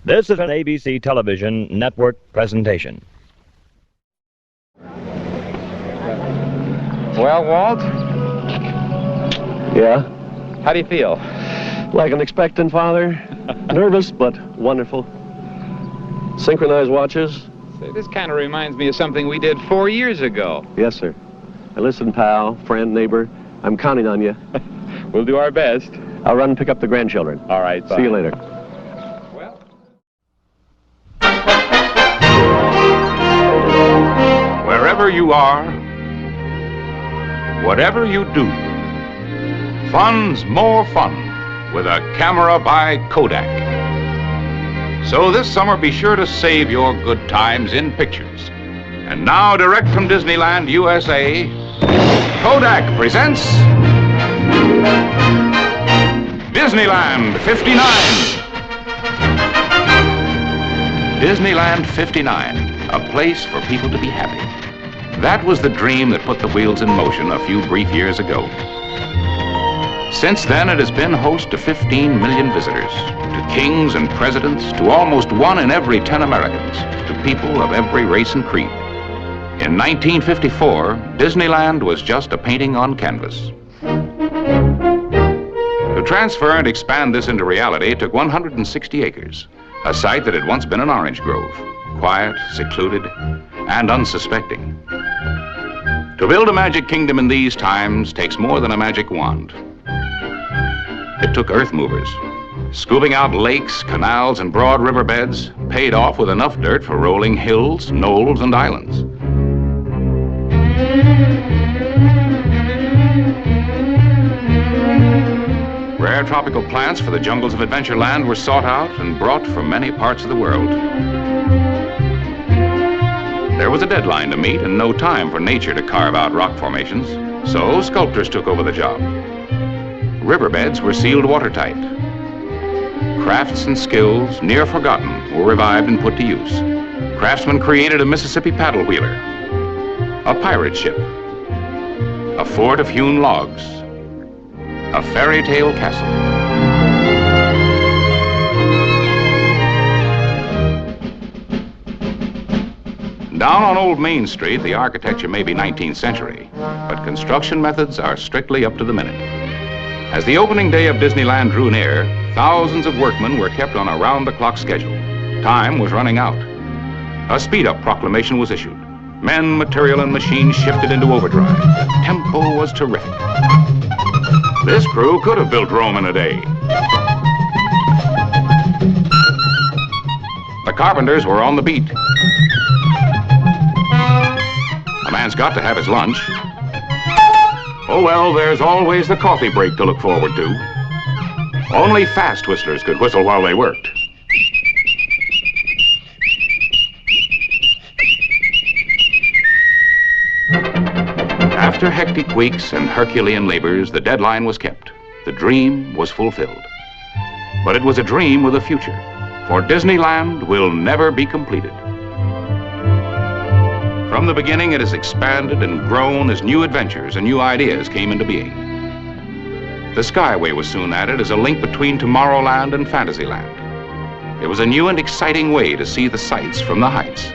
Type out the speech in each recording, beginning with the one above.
This is an ABC Television Network presentation. Well, Walt? Yeah? How do you feel? Like an expectant father. Nervous, but wonderful. Synchronized watches? Say, this kind of reminds me of something we did 4 years ago. Yes, sir. Now listen, pal, friend, neighbor, I'm counting on you. We'll do our best. I'll run and pick up the grandchildren. All right, bye. See you later. Well... Wherever you are, whatever you do, fun's more fun with a camera by Kodak. So this summer, be sure to save your good times in pictures. And now, direct from Disneyland, USA, Kodak presents Disneyland 59. Disneyland 59, a place for people to be happy. That was the dream that put the wheels in motion a few brief years ago. Since then, it has been host to 15 million visitors, to kings and presidents, to almost 1 in every 10 Americans, to people of every race and creed. In 1954, Disneyland was just a painting on canvas. To transfer and expand this into reality took 160 acres, a site that had once been an orange grove, quiet, secluded, and unsuspecting. To build a magic kingdom in these times takes more than a magic wand. It took earth movers. Scooping out lakes, canals, and broad riverbeds paid off with enough dirt for rolling hills, knolls, and islands. Rare tropical plants for the jungles of Adventureland were sought out and brought from many parts of the world. There was a deadline to meet and no time for nature to carve out rock formations, so sculptors took over the job. Riverbeds were sealed watertight. Crafts and skills, near forgotten, were revived and put to use. Craftsmen created a Mississippi paddle wheeler, a pirate ship, a fort of hewn logs, a fairy tale castle. Down on Old Main Street, the architecture may be 19th century, but construction methods are strictly up to the minute. As the opening day of Disneyland drew near, thousands of workmen were kept on a round-the-clock schedule. Time was running out. A speed-up proclamation was issued. Men, material, and machines shifted into overdrive. Tempo was terrific. This crew could have built Rome in a day. The carpenters were on the beat. A man's got to have his lunch. Oh well, there's always the coffee break to look forward to. Only fast whistlers could whistle while they worked. After hectic weeks and Herculean labors, the deadline was kept. The dream was fulfilled. But it was a dream with a future, for Disneyland will never be completed. From the beginning, it has expanded and grown as new adventures and new ideas came into being. The Skyway was soon added as a link between Tomorrowland and Fantasyland. It was a new and exciting way to see the sights from the heights.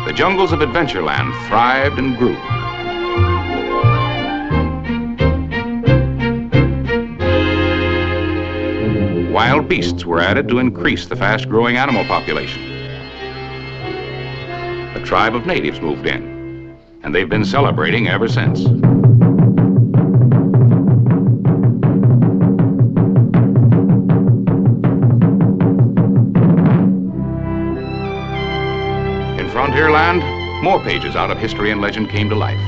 The jungles of Adventureland thrived and grew. Wild beasts were added to increase the fast-growing animal population. A tribe of natives moved in, and they've been celebrating ever since. In Frontierland, more pages out of history and legend came to life.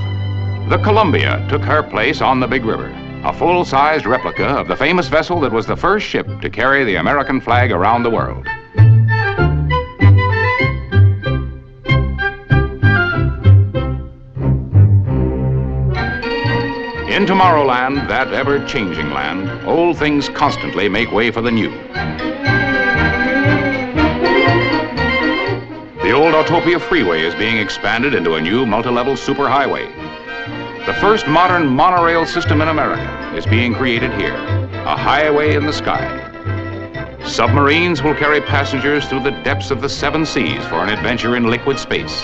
The Columbia took her place on the big river, a full-sized replica of the famous vessel that was the first ship to carry the American flag around the world. In Tomorrowland, that ever-changing land, old things constantly make way for the new. The old Autotopia Freeway is being expanded into a new multi-level superhighway. The first modern monorail system in America is being created here, a highway in the sky. Submarines will carry passengers through the depths of the 7 seas for an adventure in liquid space.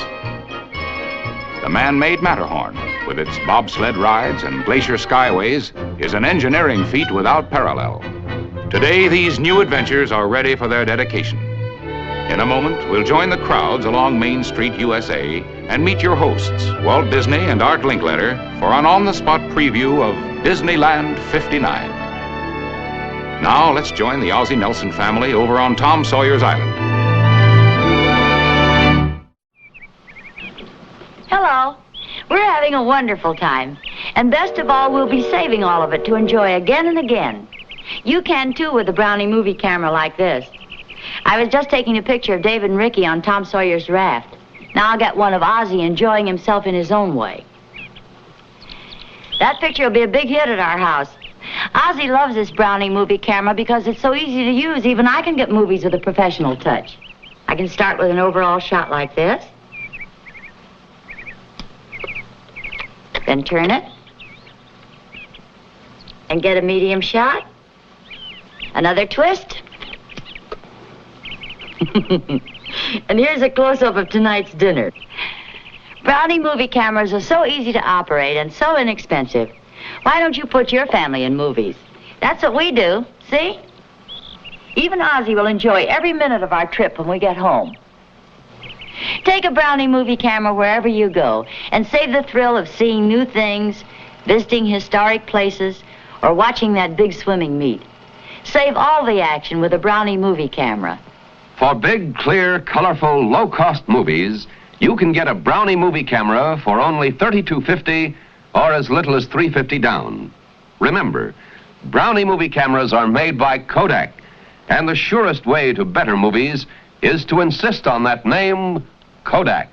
The man-made Matterhorn, with its bobsled rides and glacier skyways, is an engineering feat without parallel. Today, these new adventures are ready for their dedication. In a moment, we'll join the crowds along Main Street, USA, and meet your hosts, Walt Disney and Art Linkletter, for an on-the-spot preview of Disneyland 59. Now, let's join the Ozzie Nelson family over on Tom Sawyer's Island. Hello. We're having a wonderful time. And best of all, we'll be saving all of it to enjoy again and again. You can, too, with a Brownie movie camera like this. I was just taking a picture of David and Ricky on Tom Sawyer's raft. Now I'll get one of Ozzie enjoying himself in his own way. That picture will be a big hit at our house. Ozzie loves this Brownie movie camera because it's so easy to use. Even I can get movies with a professional touch. I can start with an overall shot like this. Then turn it. And get a medium shot. Another twist. And here's a close-up of tonight's dinner. Brownie movie cameras are so easy to operate and so inexpensive. Why don't you put your family in movies? That's what we do, see? Even Ozzie will enjoy every minute of our trip when we get home. Take a Brownie movie camera wherever you go and save the thrill of seeing new things, visiting historic places, or watching that big swimming meet. Save all the action with a Brownie movie camera. For big, clear, colorful, low-cost movies, you can get a Brownie movie camera for only $32.50 or as little as $3.50 down. Remember, Brownie movie cameras are made by Kodak, and the surest way to better movies is to insist on that name, Kodak.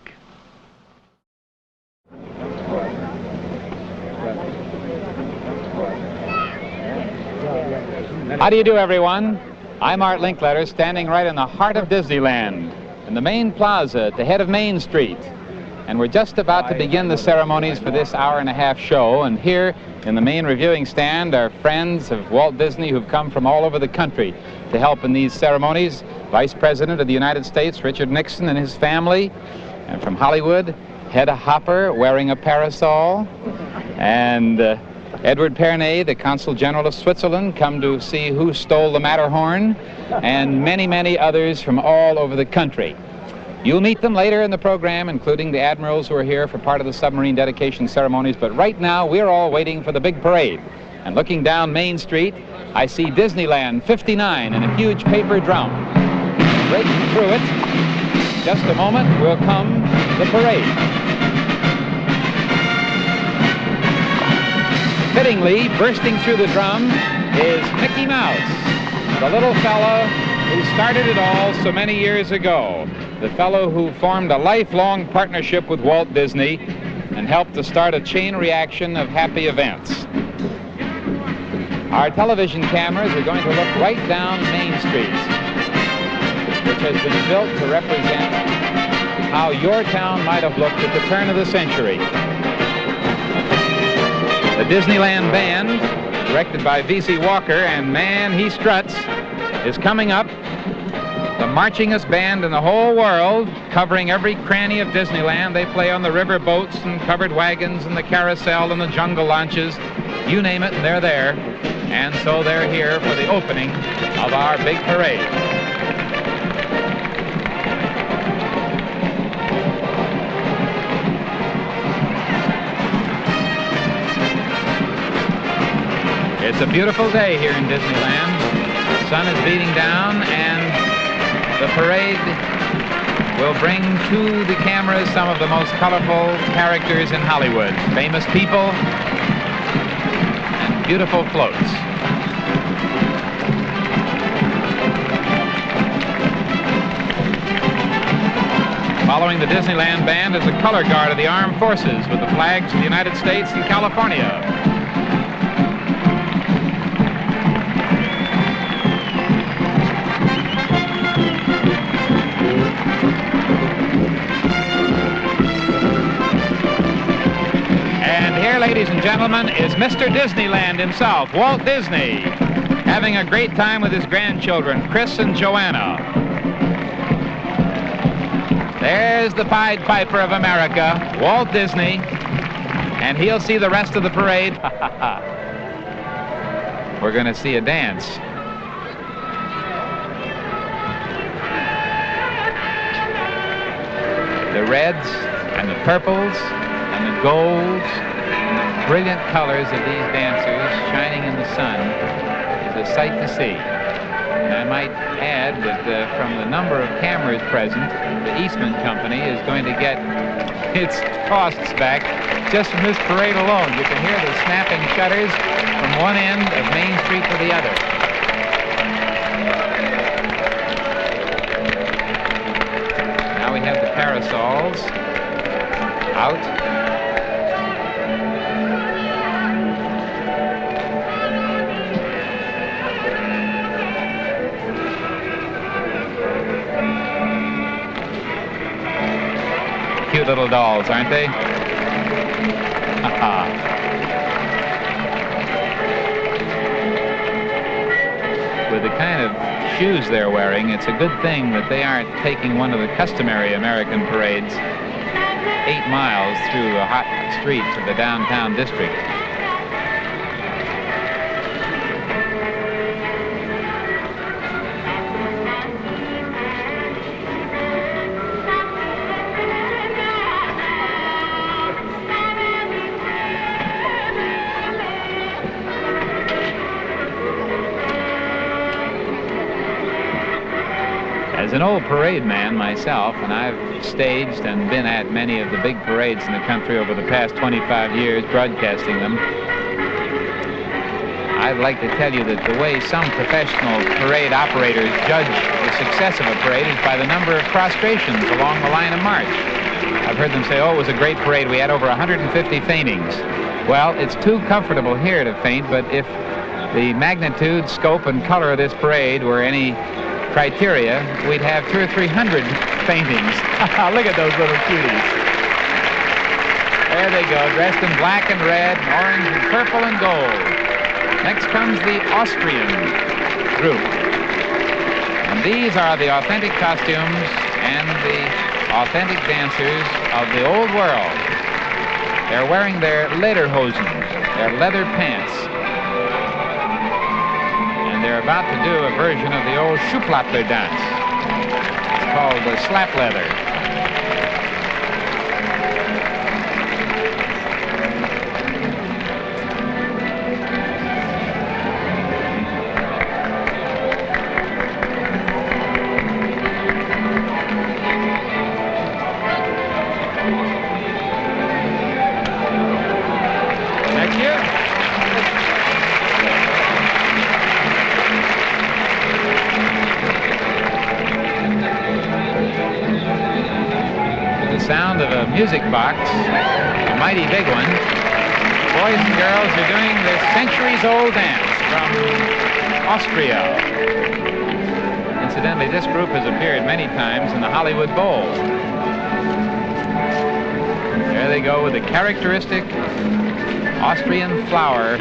How do you do, everyone? I'm Art Linkletter, standing right in the heart of Disneyland, in the main plaza at the head of Main Street. And we're just about to begin the ceremonies for this hour-and-a-half show. And here in the main reviewing stand are friends of Walt Disney who've come from all over the country to help in these ceremonies. Vice President of the United States, Richard Nixon, and his family. And from Hollywood, Hedda Hopper wearing a parasol. And Edward Pernay, the Consul General of Switzerland, come to see who stole the Matterhorn. And many, many others from all over the country. You'll meet them later in the program, including the admirals who are here for part of the submarine dedication ceremonies. But right now, we're all waiting for the big parade. And looking down Main Street, I see Disneyland 59 in a huge paper drum. Breaking through it, just a moment, will come the parade. Fittingly, bursting through the drum is Mickey Mouse, the little fellow who started it all so many years ago. The fellow who formed a lifelong partnership with Walt Disney and helped to start a chain reaction of happy events. Our television cameras are going to look right down Main Street, which has been built to represent how your town might have looked at the turn of the century. The Disneyland Band, directed by V.C. Walker, and man, he struts, is coming up. The marchingest band in the whole world, covering every cranny of Disneyland. They play on the river boats and covered wagons and the carousel and the jungle launches. You name it, they're there. And so they're here for the opening of our big parade. It's a beautiful day here in Disneyland. The sun is beating down, and the parade will bring to the cameras some of the most colorful characters in Hollywood. Famous people and beautiful floats. Following the Disneyland Band is the color guard of the armed forces with the flags of the United States and California. ladies and gentlemen, is Mr. Disneyland himself, Walt Disney, having a great time with his grandchildren, Chris and Joanna. There's the Pied Piper of America, Walt Disney, and he'll see the rest of the parade. We're going to see a dance. The reds and the purples and the golds, and the brilliant colors of these dancers shining in the sun is a sight to see. And I might add that from the number of cameras present, the Eastman Company is going to get its costs back just from this parade alone. You can hear the snapping shutters from one end of Main Street to the other. Now we have the parasols out. Cute little dolls, aren't they? With the kind of shoes they're wearing, it's a good thing that they aren't taking one of the customary American parades 8 miles through the hot streets of the downtown district. As an old parade man myself, and I've staged and been at many of the big parades in the country over the past 25 years, broadcasting them, I'd like to tell you that the way some professional parade operators judge the success of a parade is by the number of prostrations along the line of march. I've heard them say, oh, it was a great parade. We had over 150 faintings. Well, it's too comfortable here to faint, but if the magnitude, scope, and color of this parade were any criteria, we'd have 200 or 300 faintings. Look at those little cuties. There they go, dressed in black and red, and orange and purple and gold. Next comes the Austrian group. And these are the authentic costumes and the authentic dancers of the old world. They're wearing their lederhosen, their leather pants. They're about to do a version of the old Schuhplattler dance. It's called the slap leather. Thank you. Sound of a music box, a mighty big one. Boys and girls are doing this centuries-old dance from Austria. Incidentally, this group has appeared many times in the Hollywood Bowl. There they go with the characteristic Austrian flower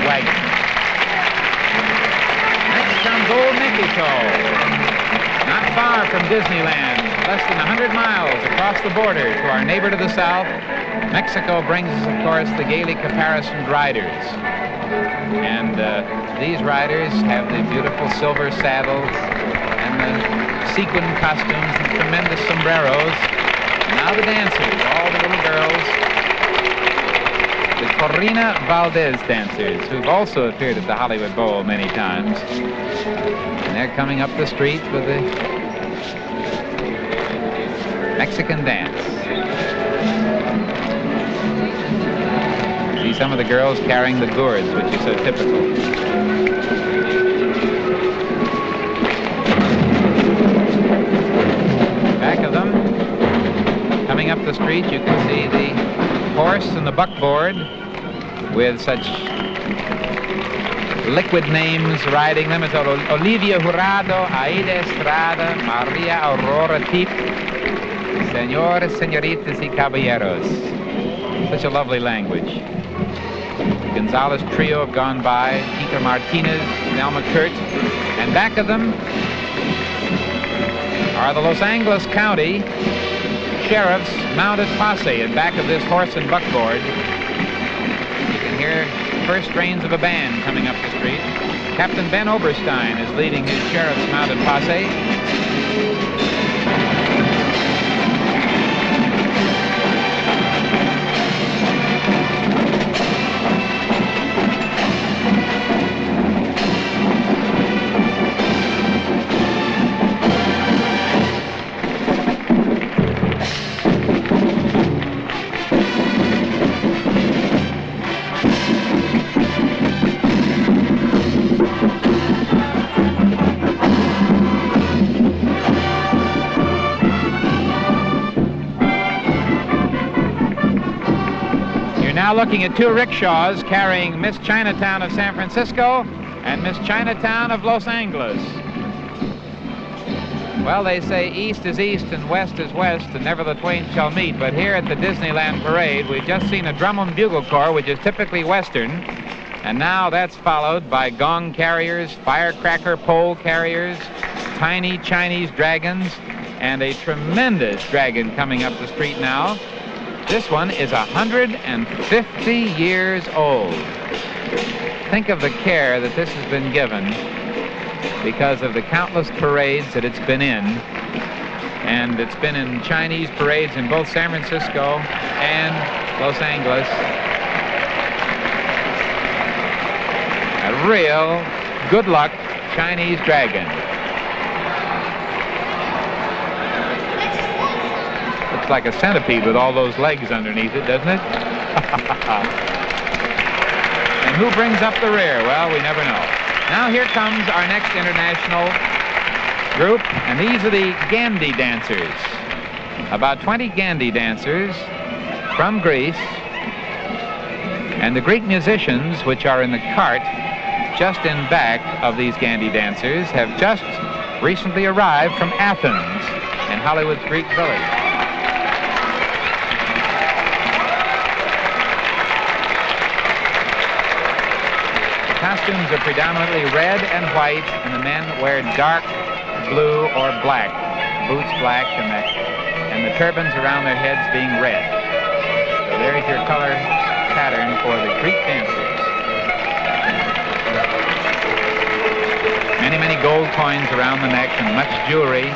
wagon. Next comes Old Mexico. Not far from Disneyland, less than 100 miles across the border to our neighbor to the south. Mexico brings us, of course, the gaily caparisoned riders. And these riders have the beautiful silver saddles and the sequin costumes and tremendous sombreros. And now the dancers, all the little girls. The Corina Valdez dancers, who've also appeared at the Hollywood Bowl many times. And they're coming up the street with the Mexican dance. See some of the girls carrying the gourds, which is so typical. Back of them, coming up the street, you can see the horse and the buckboard with such liquid names riding them as Olivia Jurado, Aida Estrada, Maria Aurora Tip, Señores, Señoritas y Caballeros. Such a lovely language. The Gonzalez trio have gone by, Peter Martinez, Nelma Kurt, and back of them are the Los Angeles County Sheriff's mounted posse. And back of this horse and buckboard, you can hear first strains of a band coming up the street. Captain Ben Oberstein is leading his sheriff's mounted posse. Now looking at two rickshaws carrying Miss Chinatown of San Francisco and Miss Chinatown of Los Angeles. Well, they say east is east and west is west, and never the twain shall meet. But here at the Disneyland Parade, we've just seen a drum and bugle corps, which is typically Western, and now that's followed by gong carriers, firecracker pole carriers, tiny Chinese dragons, and a tremendous dragon coming up the street now. This one is 150 years old. Think of the care that this has been given because of the countless parades that it's been in. And it's been in Chinese parades in both San Francisco and Los Angeles. A real good luck Chinese dragon. Looks like a centipede with all those legs underneath it, doesn't it? And who brings up the rear? Well, we never know. Now here comes our next international group, and these are the Gandhi dancers. About 20 Gandhi dancers from Greece. And the Greek musicians, which are in the cart just in back of these Gandhi dancers, have just recently arrived from Athens in Hollywood's Greek village. Costumes are predominantly red and white, and the men wear dark blue or black, boots black, and the turbans around their heads being red. So there's your color pattern for the Greek dancers. Many, many gold coins around the neck and much jewelry,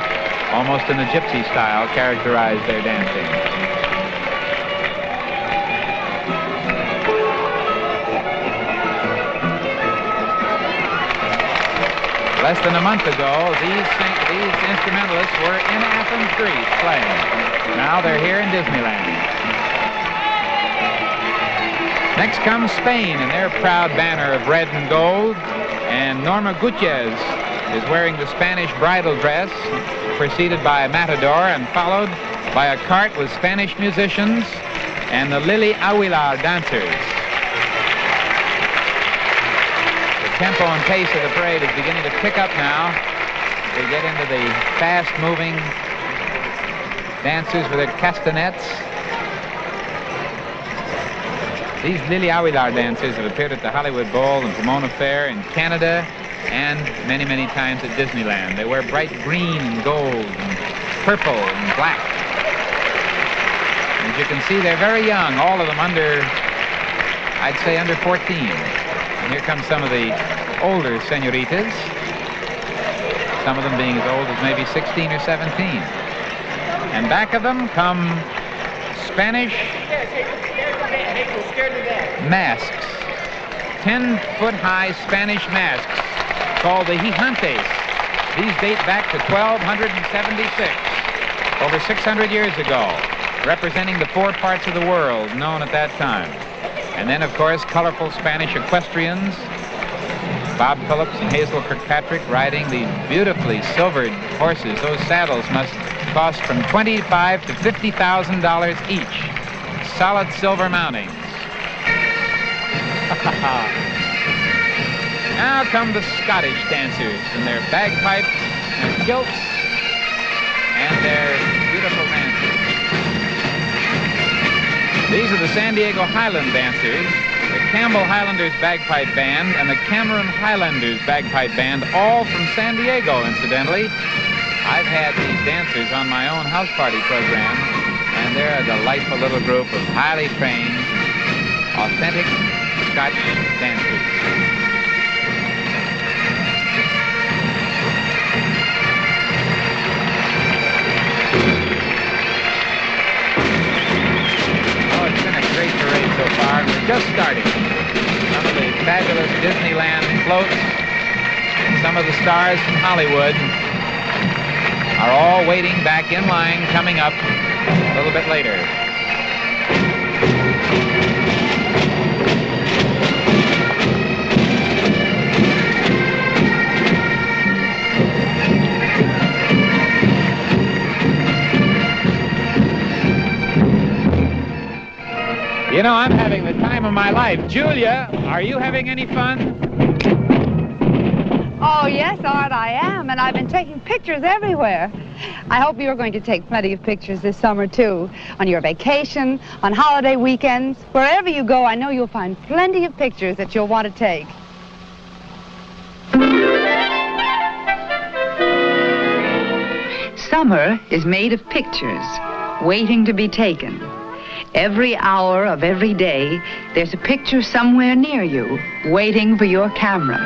almost in the gypsy style, characterize their dancing. Less than a month ago, these instrumentalists were in Athens, Greece, playing. Now they're here in Disneyland. Next comes Spain in their proud banner of red and gold, and Norma Gutierrez is wearing the Spanish bridal dress, preceded by a matador and followed by a cart with Spanish musicians and the Lily Aguilar dancers. Tempo and pace of the parade is beginning to pick up now. We get into the fast-moving dancers with their castanets. These Lily Aguilar dancers have appeared at the Hollywood Bowl and Pomona Fair in Canada and many, many times at Disneyland. They wear bright green and gold and purple and black. As you can see, they're very young, all of them under, I'd say under 14. And here come some of the older senoritas, some of them being as old as maybe 16 or 17. And back of them come Spanish masks, 10-foot-high Spanish masks called the gigantes. These date back to 1276, over 600 years ago, representing the four parts of the world known at that time. And then, of course, colorful Spanish equestrians, Bob Phillips and Hazel Kirkpatrick riding these beautifully silvered horses. Those saddles must cost from $25,000 to $50,000 each. Solid silver mountings. Now come the Scottish dancers in their bagpipes and kilts and their beautiful dances. These are the San Diego Highland Dancers, the Campbell Highlanders Bagpipe Band, and the Cameron Highlanders Bagpipe Band, all from San Diego, incidentally. I've had these dancers on my own house party program, and they're a delightful little group of highly trained, authentic Scotch dancers. Oh, it's been a great parade so far, and we're just starting. Some of the fabulous Disneyland floats, and some of the stars from Hollywood are all waiting back in line, coming up a little bit later. You know, I'm having the time of my life. Julia, are you having any fun? Oh, yes, Art, I am, and I've been taking pictures everywhere. I hope you're going to take plenty of pictures this summer, too. On your vacation, on holiday weekends, wherever you go, I know you'll find plenty of pictures that you'll want to take. Summer is made of pictures, waiting to be taken. Every hour of every day, there's a picture somewhere near you, waiting for your camera.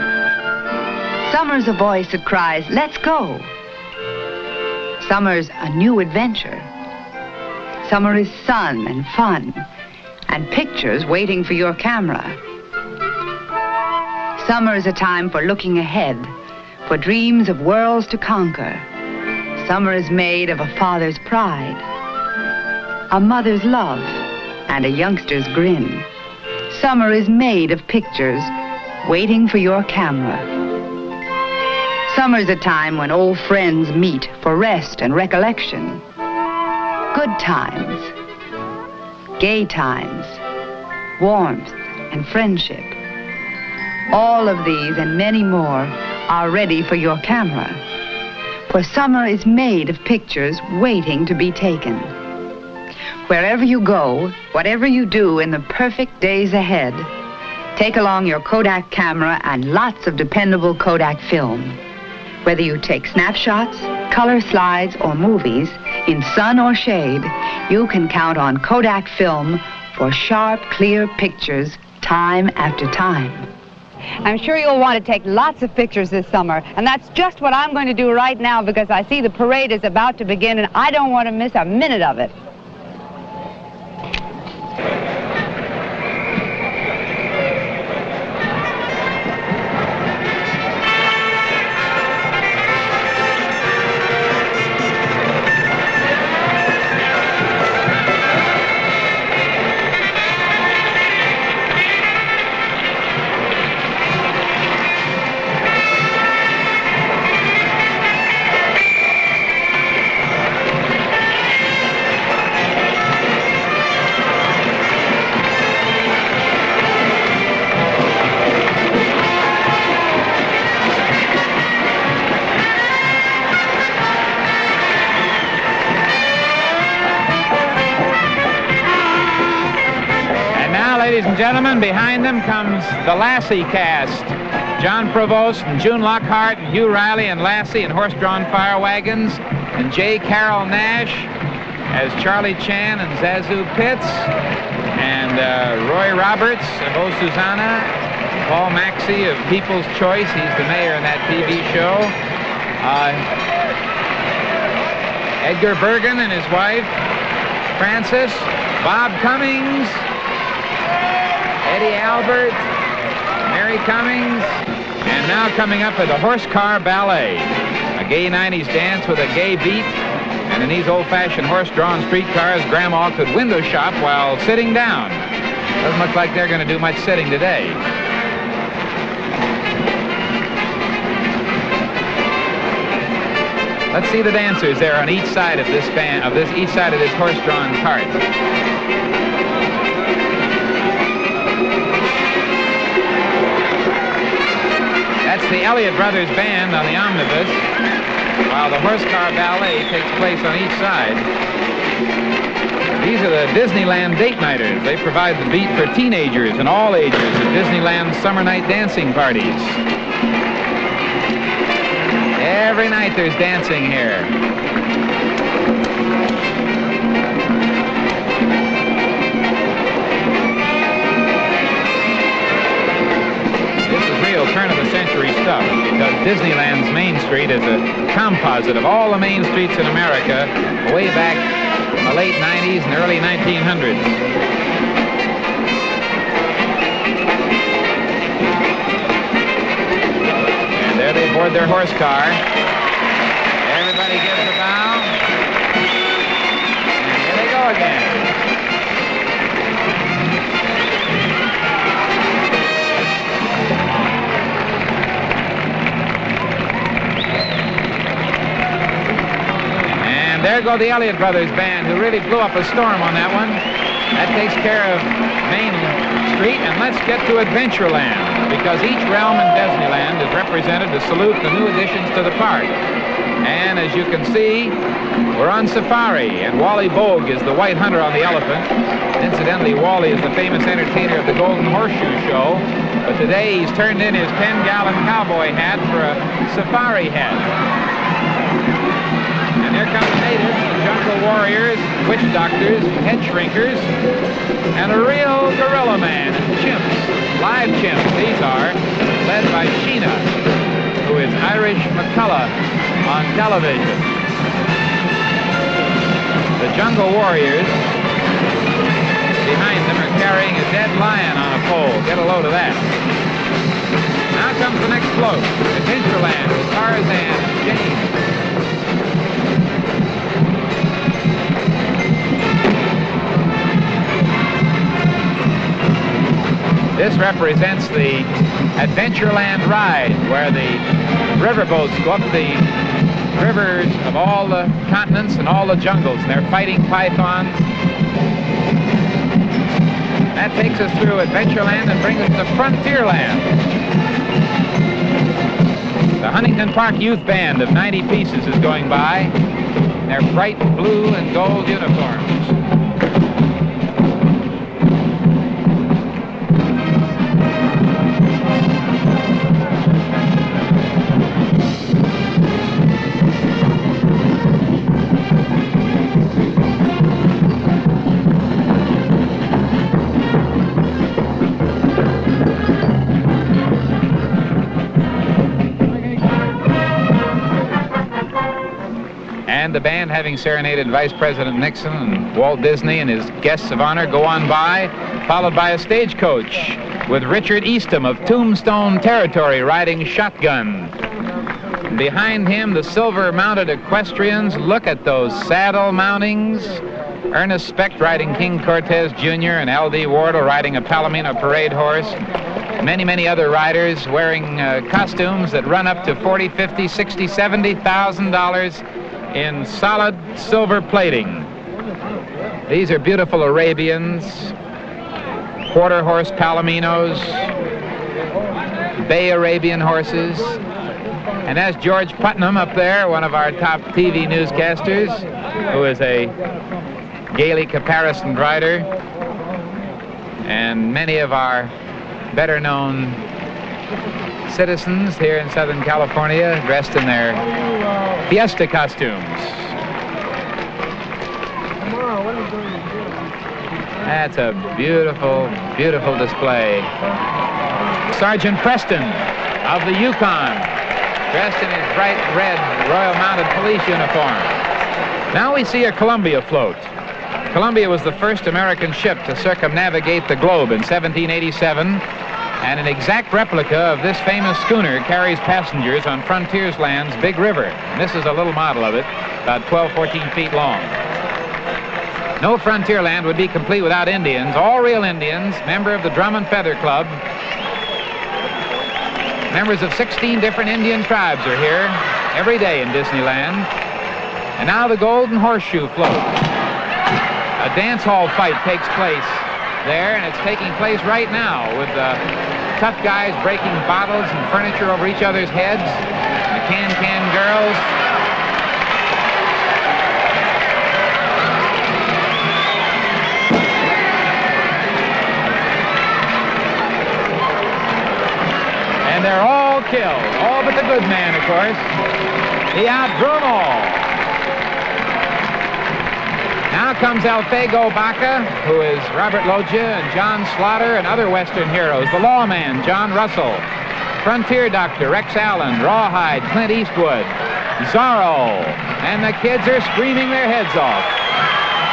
Summer's a voice that cries, "Let's go." Summer's a new adventure. Summer is sun and fun, and pictures waiting for your camera. Summer is a time for looking ahead, for dreams of worlds to conquer. Summer is made of a father's pride, a mother's love, and a youngster's grin. Summer is made of pictures waiting for your camera. Summer's a time when old friends meet for rest and recollection. Good times, gay times, warmth and friendship. All of these and many more are ready for your camera. For summer is made of pictures waiting to be taken. Wherever you go, whatever you do in the perfect days ahead, take along your Kodak camera and lots of dependable Kodak film. Whether you take snapshots, color slides, or movies, in sun or shade, you can count on Kodak film for sharp, clear pictures time after time. I'm sure you'll want to take lots of pictures this summer, and that's just what I'm going to do right now because I see the parade is about to begin, and I don't want to miss a minute of it. Ladies and gentlemen, behind them comes the Lassie cast. John Provost and June Lockhart and Hugh Riley and Lassie and horse-drawn fire wagons, and J. Carroll Nash as Charlie Chan and Zazu Pitts, and Roy Roberts of Oh Susanna, Paul Maxey of People's Choice, he's the mayor in that TV show, Edgar Bergen and his wife, Frances, Bob Cummings, Eddie Albert, Mary Cummings, and now coming up are the Horse Car Ballet, a gay 90s dance with a gay beat. And in these old-fashioned horse-drawn streetcars, Grandma could window shop while sitting down. Doesn't look like they're going to do much sitting today. Let's see the dancers there on each side of this horse-drawn cart. That's the Elliott Brothers Band on the omnibus, while the Horse Car Ballet takes place on each side. These are the Disneyland date nighters. They provide the beat for teenagers and all ages at Disneyland's summer night dancing parties. Every night there's dancing here. This is real turn-of-the-century stuff, because Disneyland's Main Street is a composite of all the main streets in America way back in the late 90s and early 1900s. And there they board their horse car. Everybody gives a bow. And here they go again. There go the Elliott Brothers Band, who really blew up a storm on that one. That takes care of Main Street, and let's get to Adventureland, because each realm in Disneyland is represented to salute the new additions to the park. And as you can see, we're on safari, and Wally Bogue is the white hunter on the elephant. Incidentally, Wally is the famous entertainer of the Golden Horseshoe Show, but today he's turned in his 10-gallon cowboy hat for a safari hat. And here come the natives, the jungle warriors, witch doctors, head shrinkers, and a real gorilla man and chimps, live chimps these are, led by Sheena, who is Irish McCullough on television. The jungle warriors behind them are carrying a dead lion on a pole. Get a load of that. Now comes the next float, Adventureland with Tarzan and Jane. This represents the Adventureland ride, where the riverboats go up the rivers of all the continents and all the jungles, and they're fighting pythons. That takes us through Adventureland and brings us to Frontierland. The Huntington Park Youth Band of 90 pieces is going by in their bright blue and gold uniforms. And the band, having serenaded Vice President Nixon and Walt Disney and his guests of honor, go on by, followed by a stagecoach with Richard Eastham of Tombstone Territory riding shotgun. Behind him, the silver-mounted equestrians. Look at those saddle mountings. Ernest Specht riding King Cortez Jr. and L.D. Wardle riding a Palomino parade horse. Many, many other riders wearing costumes that run up to $40,000, $50,000, $60,000, $70,000 in solid silver plating. These are beautiful Arabians, quarter horse Palominos, bay Arabian horses. And that's George Putnam up there, one of our top TV newscasters, who is a gaily caparisoned rider. And many of our better-known citizens here in Southern California dressed in their fiesta costumes. That's a beautiful, beautiful display. Sergeant Preston of the Yukon, dressed in his bright red Royal Mounted Police uniform. Now we see a Columbia float. Columbia was the first American ship to circumnavigate the globe in 1787. And an exact replica of this famous schooner carries passengers on Frontiersland's Big River. And this is a little model of it, about 12, 14 feet long. No Frontierland would be complete without Indians, all real Indians, member of the Drum and Feather Club. Members of 16 different Indian tribes are here every day in Disneyland. And now the Golden Horseshoe float. A dance hall fight takes place there, and it's taking place right now with tough guys breaking bottles and furniture over each other's heads. The Can-Can girls. course. He outdrew them all. Now comes Alfego Baca, who is Robert Loggia and John Slaughter and other Western heroes. The lawman, John Russell. Frontier Doctor, Rex Allen. Rawhide, Clint Eastwood. Zorro. And the kids are screaming their heads off.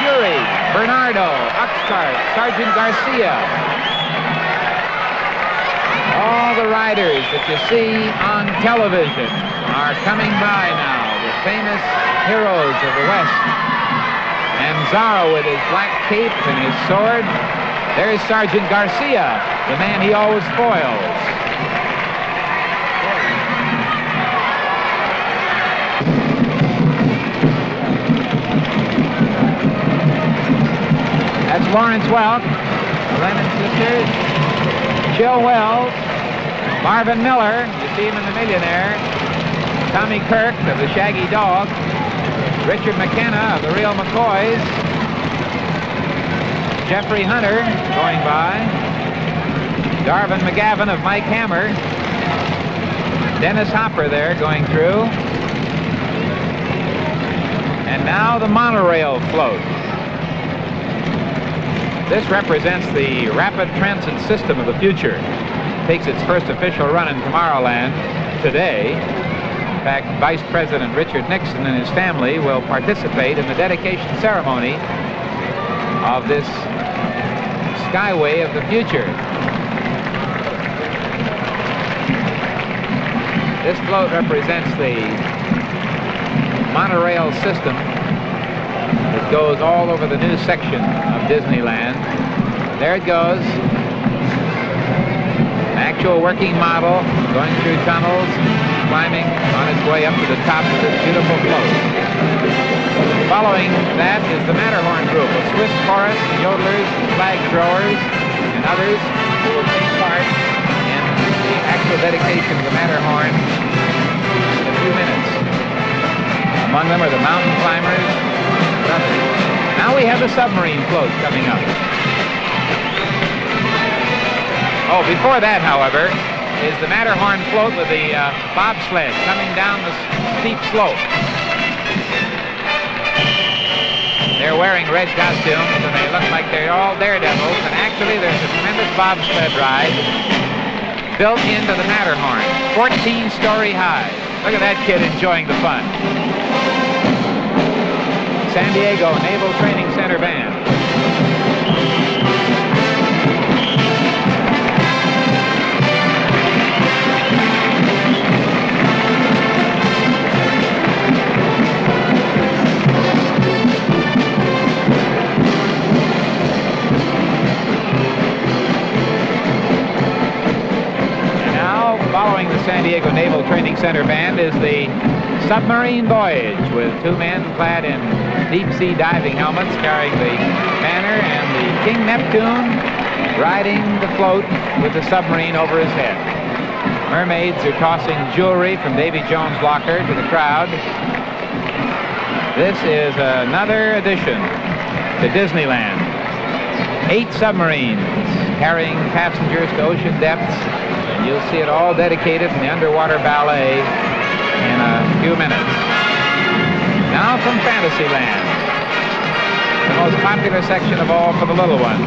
Fury, Bernardo, Oxcart, Sergeant Garcia. All the riders that you see on television are coming by now, the famous heroes of the West. And Zorro with his black cape and his sword. There's Sergeant Garcia, the man he always foils. That's Lawrence Welk, the Lennon sisters, Chill Wells, Marvin Miller, you see him in The Millionaire, Tommy Kirk of The Shaggy Dog, Richard McKenna of The Real McCoys, Jeffrey Hunter going by, Darvin McGavin of Mike Hammer, Dennis Hopper there going through, and now the monorail float. This represents the rapid transit system of the future. It takes its first official run in Tomorrowland today. In fact, Vice President Richard Nixon and his family will participate in the dedication ceremony of this skyway of the future. This float represents the monorail system that goes all over the new section of Disneyland. There it goes. An actual working model going through tunnels, climbing on its way up to the top of this beautiful float. Following that is the Matterhorn group of Swiss chorus, yodelers, flag throwers, and others who will take part in the actual dedication of the Matterhorn in a few minutes. Among them are the mountain climbers and others. Now we have the submarine float coming up. Oh, before that, however, is the Matterhorn float with the bobsled coming down the steep slope. They're wearing red costumes, and they look like they're all daredevils, and actually there's a tremendous bobsled ride built into the Matterhorn, 14-story high. Look at that kid enjoying the fun. San Diego Naval Training Center Band. Following the San Diego Naval Training Center Band is the Submarine Voyage, with two men clad in deep-sea diving helmets carrying the banner, and the King Neptune riding the float with the submarine over his head. Mermaids are tossing jewelry from Davy Jones' locker to the crowd. This is another addition to Disneyland. 8 submarines carrying passengers to ocean depths. You'll see it all dedicated in the underwater ballet in a few minutes. Now from Fantasyland, the most popular section of all for the little ones,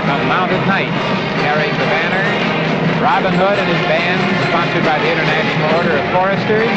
come Mounted Knights, carrying the banner, Robin Hood and his band, sponsored by the International Order of Foresters.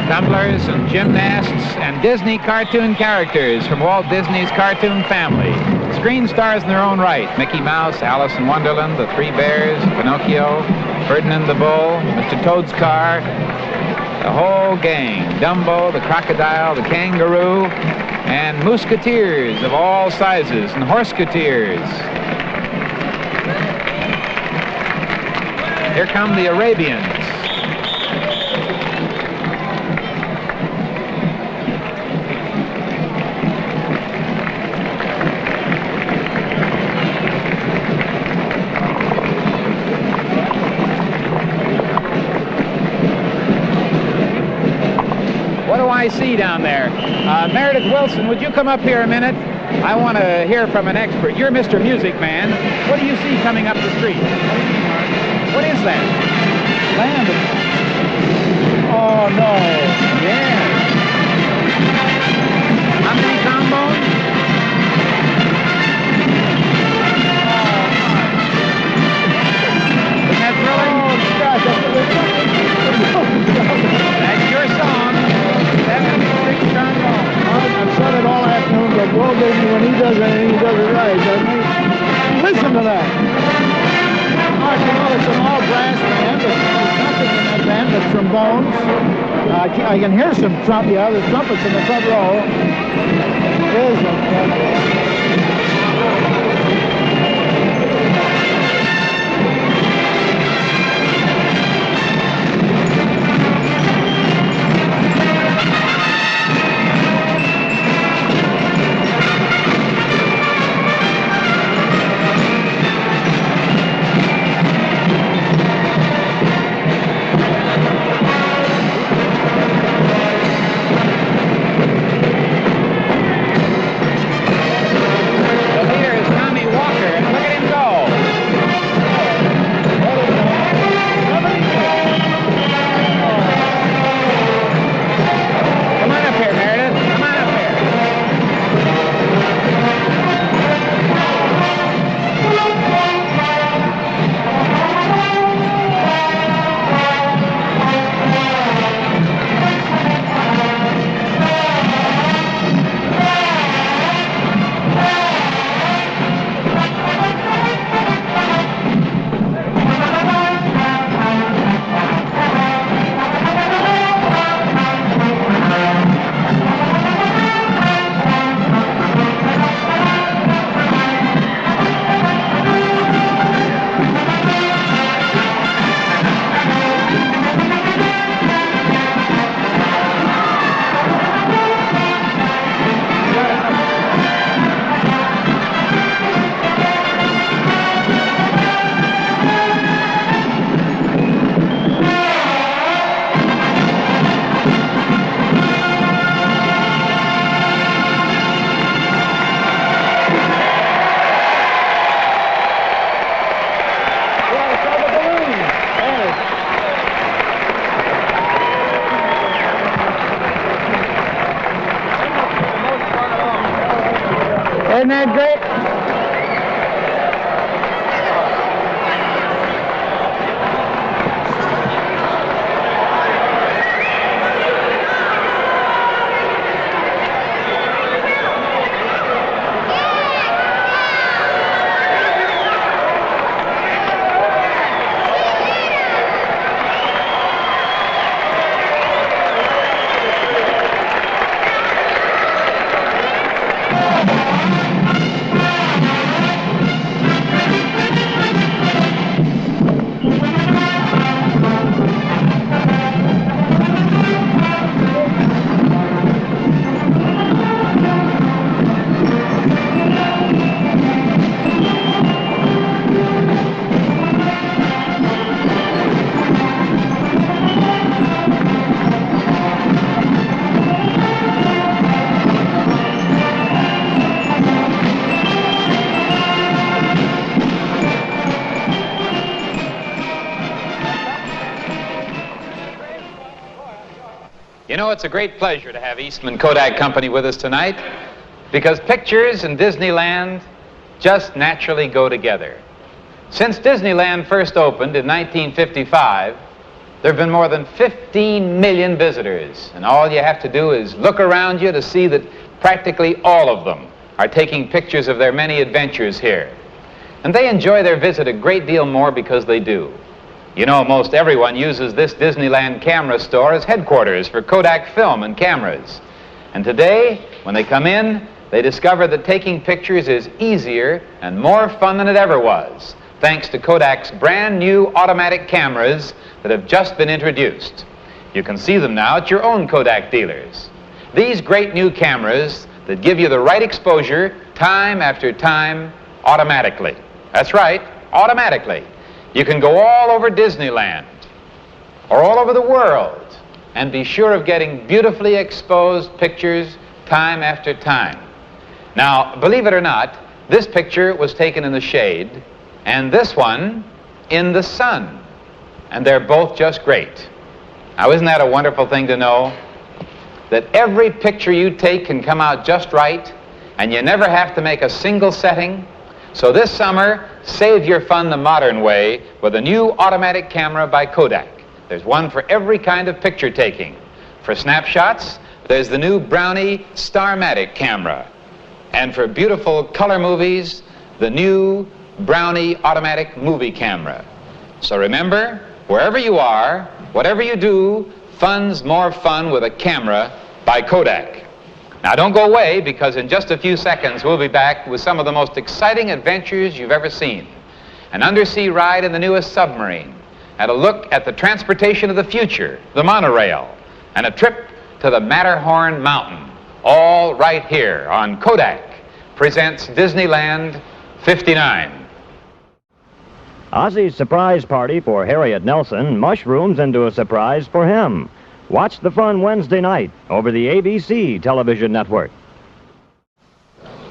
Tumblers and gymnasts and Disney cartoon characters from Walt Disney's cartoon family. Screen stars in their own right. Mickey Mouse, Alice in Wonderland, the Three Bears, Pinocchio, Ferdinand the Bull, Mr. Toad's Car, The whole gang, Dumbo, the crocodile, the kangaroo, and musketeers of all sizes, and horseketeers. Here come the Arabians. What do I see down there? Meredith Willson, would you come up here a minute? I want to hear from an expert. You're Mr. Music Man. What do you see coming up the street? What is that? Land. Oh, no. Yeah. How many trombones? Isn't that thrilling? Oh, gosh. That's your song. 76 trombones. I've said it all afternoon, but Walt Disney, when he does anything, he does it right, doesn't he? Listen to that. It's an all brass band, but there's nothing in that band but trombones. I can hear some there's trumpets in the front row. There's Isn't that great? You know, it's a great pleasure to have Eastman Kodak Company with us tonight because pictures and Disneyland just naturally go together. Since Disneyland first opened in 1955, there have been more than 15 million visitors, and all you have to do is look around you to see that practically all of them are taking pictures of their many adventures here. And they enjoy their visit a great deal more because they do. You know, most everyone uses this Disneyland camera store as headquarters for Kodak film and cameras. And today, when they come in, they discover that taking pictures is easier and more fun than it ever was, thanks to Kodak's brand new automatic cameras that have just been introduced. You can see them now at your own Kodak dealers. These great new cameras that give you the right exposure time after time automatically. That's right, automatically. You can go all over Disneyland or all over the world and be sure of getting beautifully exposed pictures time after time. Now, believe it or not, this picture was taken in the shade and this one in the sun. And they're both just great. Now, isn't that a wonderful thing to know? That every picture you take can come out just right and you never have to make a single setting. So this summer, save your fun the modern way with a new automatic camera by Kodak. There's one for every kind of picture taking. For snapshots, there's the new Brownie Starmatic camera. And for beautiful color movies, the new Brownie Automatic Movie Camera. So remember, wherever you are, whatever you do, fun's more fun with a camera by Kodak. Now don't go away, because in just a few seconds we'll be back with some of the most exciting adventures you've ever seen. An undersea ride in the newest submarine, and a look at the transportation of the future, the monorail, and a trip to the Matterhorn Mountain, all right here on Kodak presents Disneyland 59. Ozzy's surprise party for Harriet Nelson mushrooms into a surprise for him. Watch the fun Wednesday night over the ABC television network.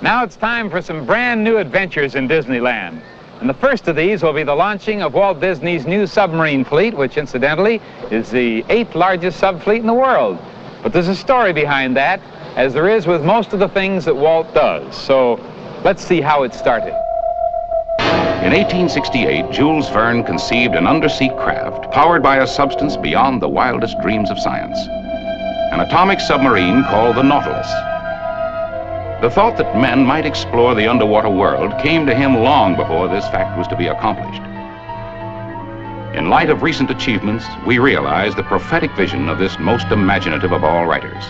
Now it's time for some brand new adventures in Disneyland. And the first of these will be the launching of Walt Disney's new submarine fleet, which incidentally is the 8th largest subfleet in the world. But there's a story behind that, as there is with most of the things that Walt does. So let's see how it started. In 1868, Jules Verne conceived an undersea craft powered by a substance beyond the wildest dreams of science, an atomic submarine called the Nautilus. The thought that men might explore the underwater world came to him long before this fact was to be accomplished. In light of recent achievements, we realize the prophetic vision of this most imaginative of all writers.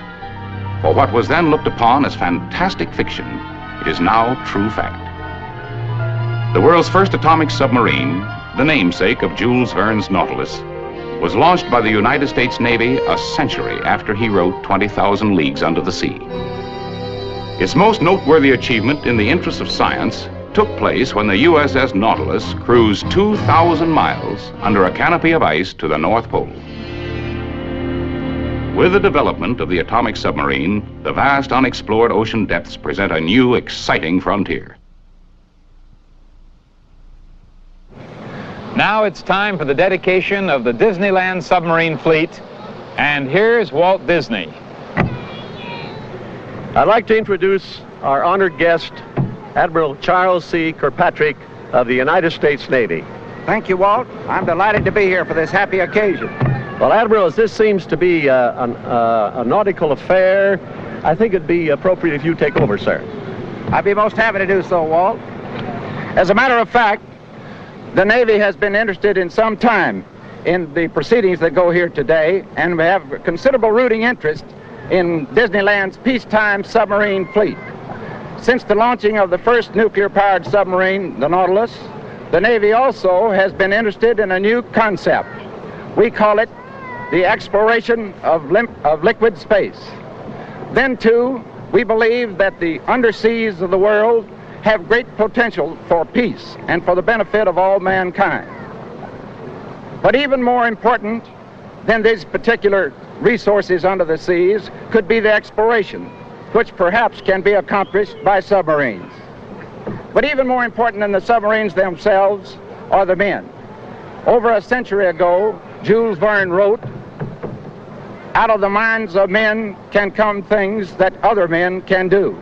For what was then looked upon as fantastic fiction, it is now true fact. The world's first atomic submarine, the namesake of Jules Verne's Nautilus, was launched by the United States Navy a century after he wrote 20,000 Leagues Under the Sea. Its most noteworthy achievement in the interest of science took place when the USS Nautilus cruised 2,000 miles under a canopy of ice to the North Pole. With the development of the atomic submarine, the vast unexplored ocean depths present a new, exciting frontier. Now it's time for the dedication of the Disneyland submarine fleet, and here's Walt Disney. I'd like to introduce our honored guest, Admiral Charles C. Kirkpatrick of the United States Navy. Thank you, Walt. I'm delighted to be here for this happy occasion. Well, Admiral, as this seems to be a nautical affair, I think it'd be appropriate if you take over, sir. I'd be most happy to do so, Walt. As a matter of fact, the Navy has been interested in some time in the proceedings that go here today, and we have considerable rooting interest in Disneyland's peacetime submarine fleet. Since the launching of the first nuclear-powered submarine, the Nautilus, the Navy also has been interested in a new concept. We call it the exploration of liquid space. Then, too, we believe that the underseas of the world have great potential for peace and for the benefit of all mankind. But even more important than these particular resources under the seas could be the exploration, which perhaps can be accomplished by submarines. But even more important than the submarines themselves are the men. Over a century ago, Jules Verne wrote, "Out of the minds of men can come things that other men can do."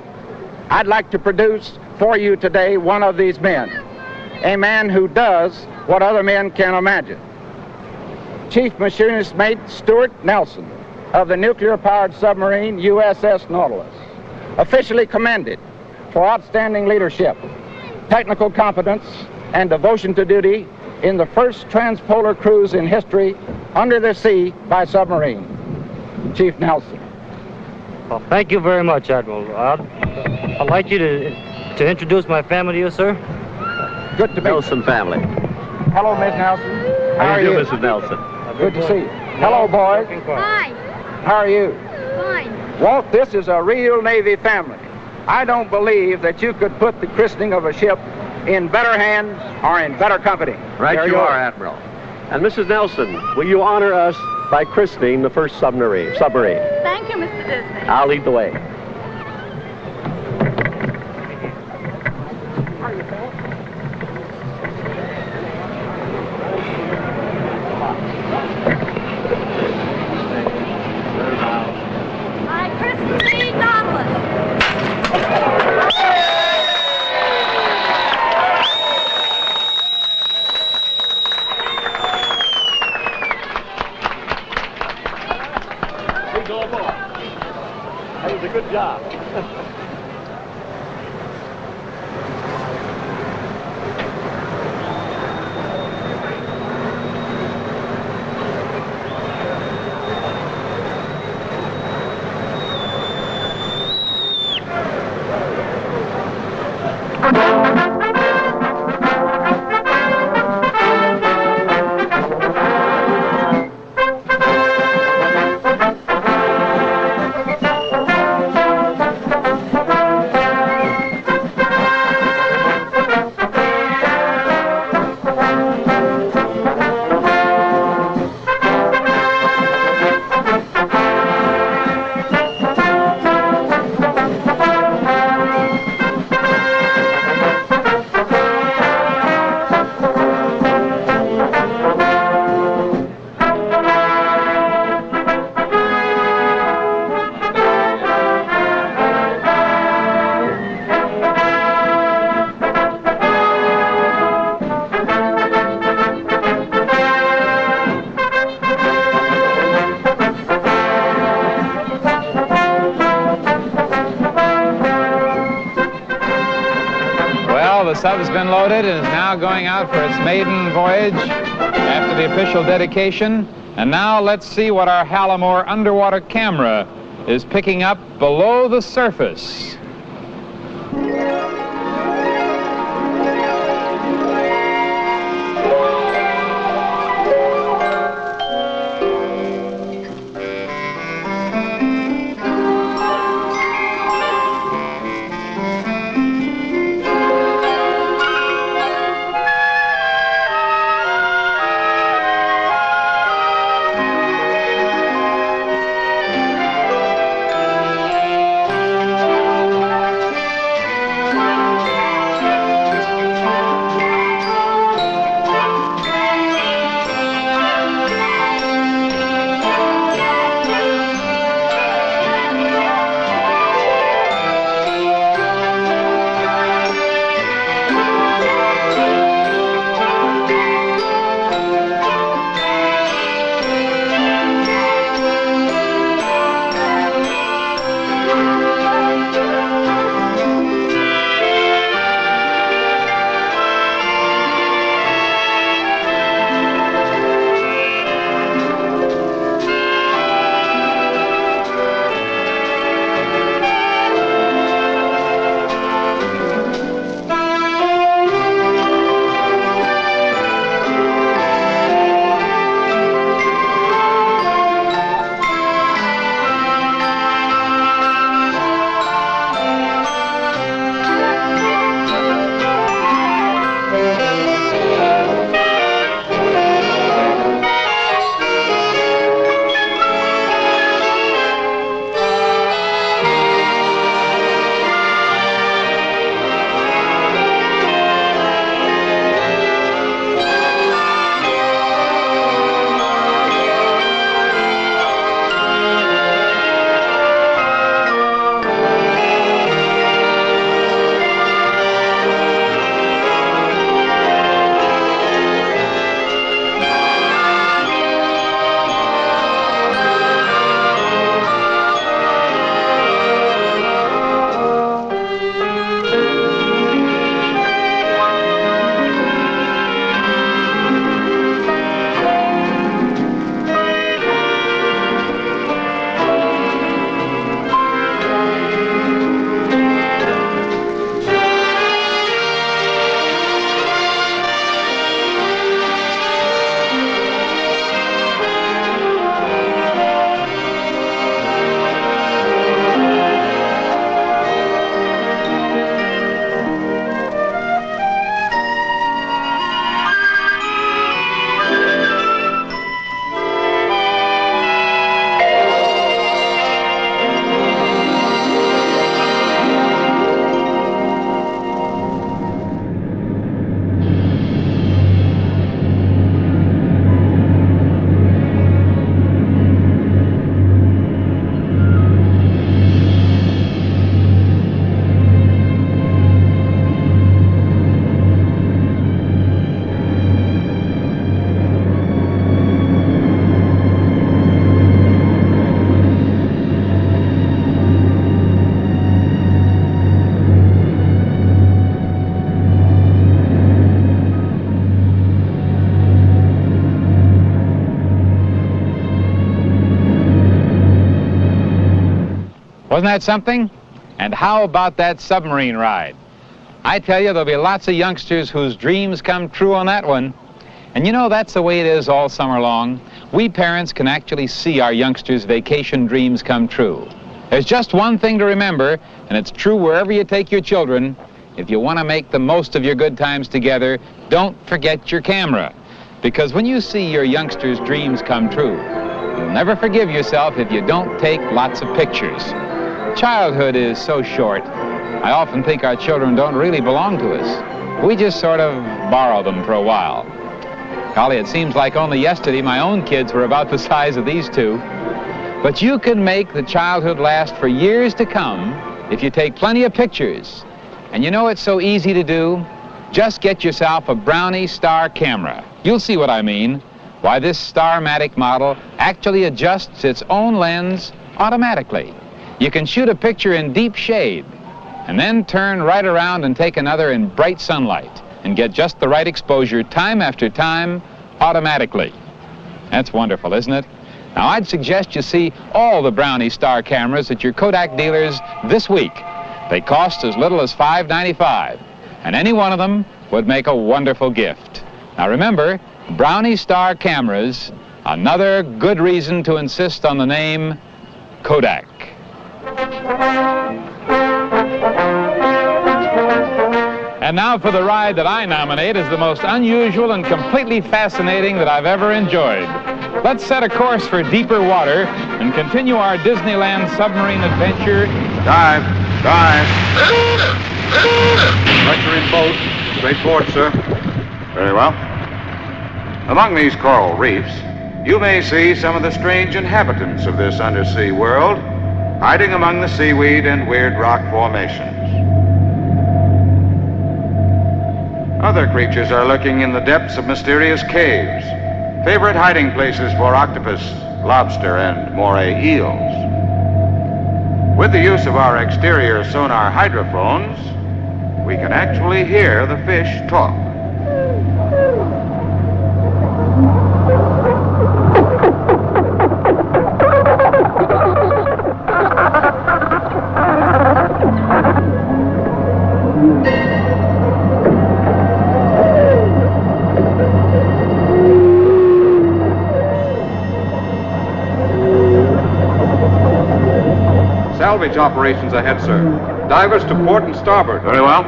I'd like to produce for you today one of these men, a man who does what other men can imagine. Chief Machinist Mate Stuart Nelson of the nuclear-powered submarine USS Nautilus, officially commended for outstanding leadership, technical competence, and devotion to duty in the first transpolar cruise in history under the sea by submarine. Chief Nelson. Well, thank you very much, Admiral. I'd like you to introduce my family to you, sir. Good to meet you. Nelson family. Hello, Miss Nelson. How are you? Mrs. Nelson? Good to see you. Hello, boys. Hi. How are you? Fine. Walt, this is a real Navy family. I don't believe that you could put the christening of a ship in better hands or in better company. Right There you are, Admiral. And Mrs. Nelson, will you honor us by christening the first submarine? Thank you, Mr. Disney. I'll lead the way. I christen thee, Nautilus. Please go aboard. That was a good job. The sub has been loaded and is now going out for its maiden voyage after the official dedication. And now let's see what our Hallamore underwater camera is picking up below the surface. Wasn't that something? And how about that submarine ride? I tell you, there'll be lots of youngsters whose dreams come true on that one. And you know, that's the way it is all summer long. We parents can actually see our youngsters' vacation dreams come true. There's just one thing to remember, and it's true wherever you take your children. If you want to make the most of your good times together, don't forget your camera. Because when you see your youngsters' dreams come true, you'll never forgive yourself if you don't take lots of pictures. Childhood is so short. I often think our children don't really belong to us. We just sort of borrow them for a while. Golly, it seems like only yesterday my own kids were about the size of these two. But you can make the childhood last for years to come if you take plenty of pictures. And you know it's so easy to do? Just get yourself a Brownie Star camera. You'll see what I mean. Why, this Starmatic model actually adjusts its own lens automatically. You can shoot a picture in deep shade and then turn right around and take another in bright sunlight and get just the right exposure time after time automatically. That's wonderful, isn't it? Now, I'd suggest you see all the Brownie Star cameras at your Kodak dealers this week. They cost as little as $5.95, and any one of them would make a wonderful gift. Now, remember, Brownie Star cameras, another good reason to insist on the name Kodak. And now for the ride that I nominate as the most unusual and completely fascinating that I've ever enjoyed. Let's set a course for deeper water and continue our Disneyland submarine adventure. Dive, dive. Pressure in boat. Straight forward, sir. Very well. Among these coral reefs, you may see some of the strange inhabitants of this undersea world, hiding among the seaweed and weird rock formations. Other creatures are lurking in the depths of mysterious caves, favorite hiding places for octopus, lobster, and moray eels. With the use of our exterior sonar hydrophones, we can actually hear the fish talk. Salvage operations ahead, sir. Divers to port and starboard. Very well.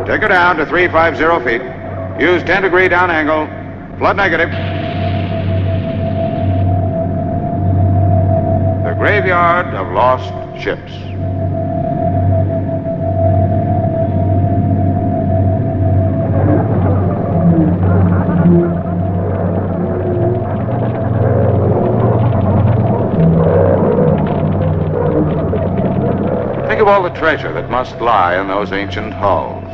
Take her down to 350 feet. Use 10-degree down angle. Flood negative. The graveyard of lost ships. Think of all the treasure that must lie in those ancient hulls.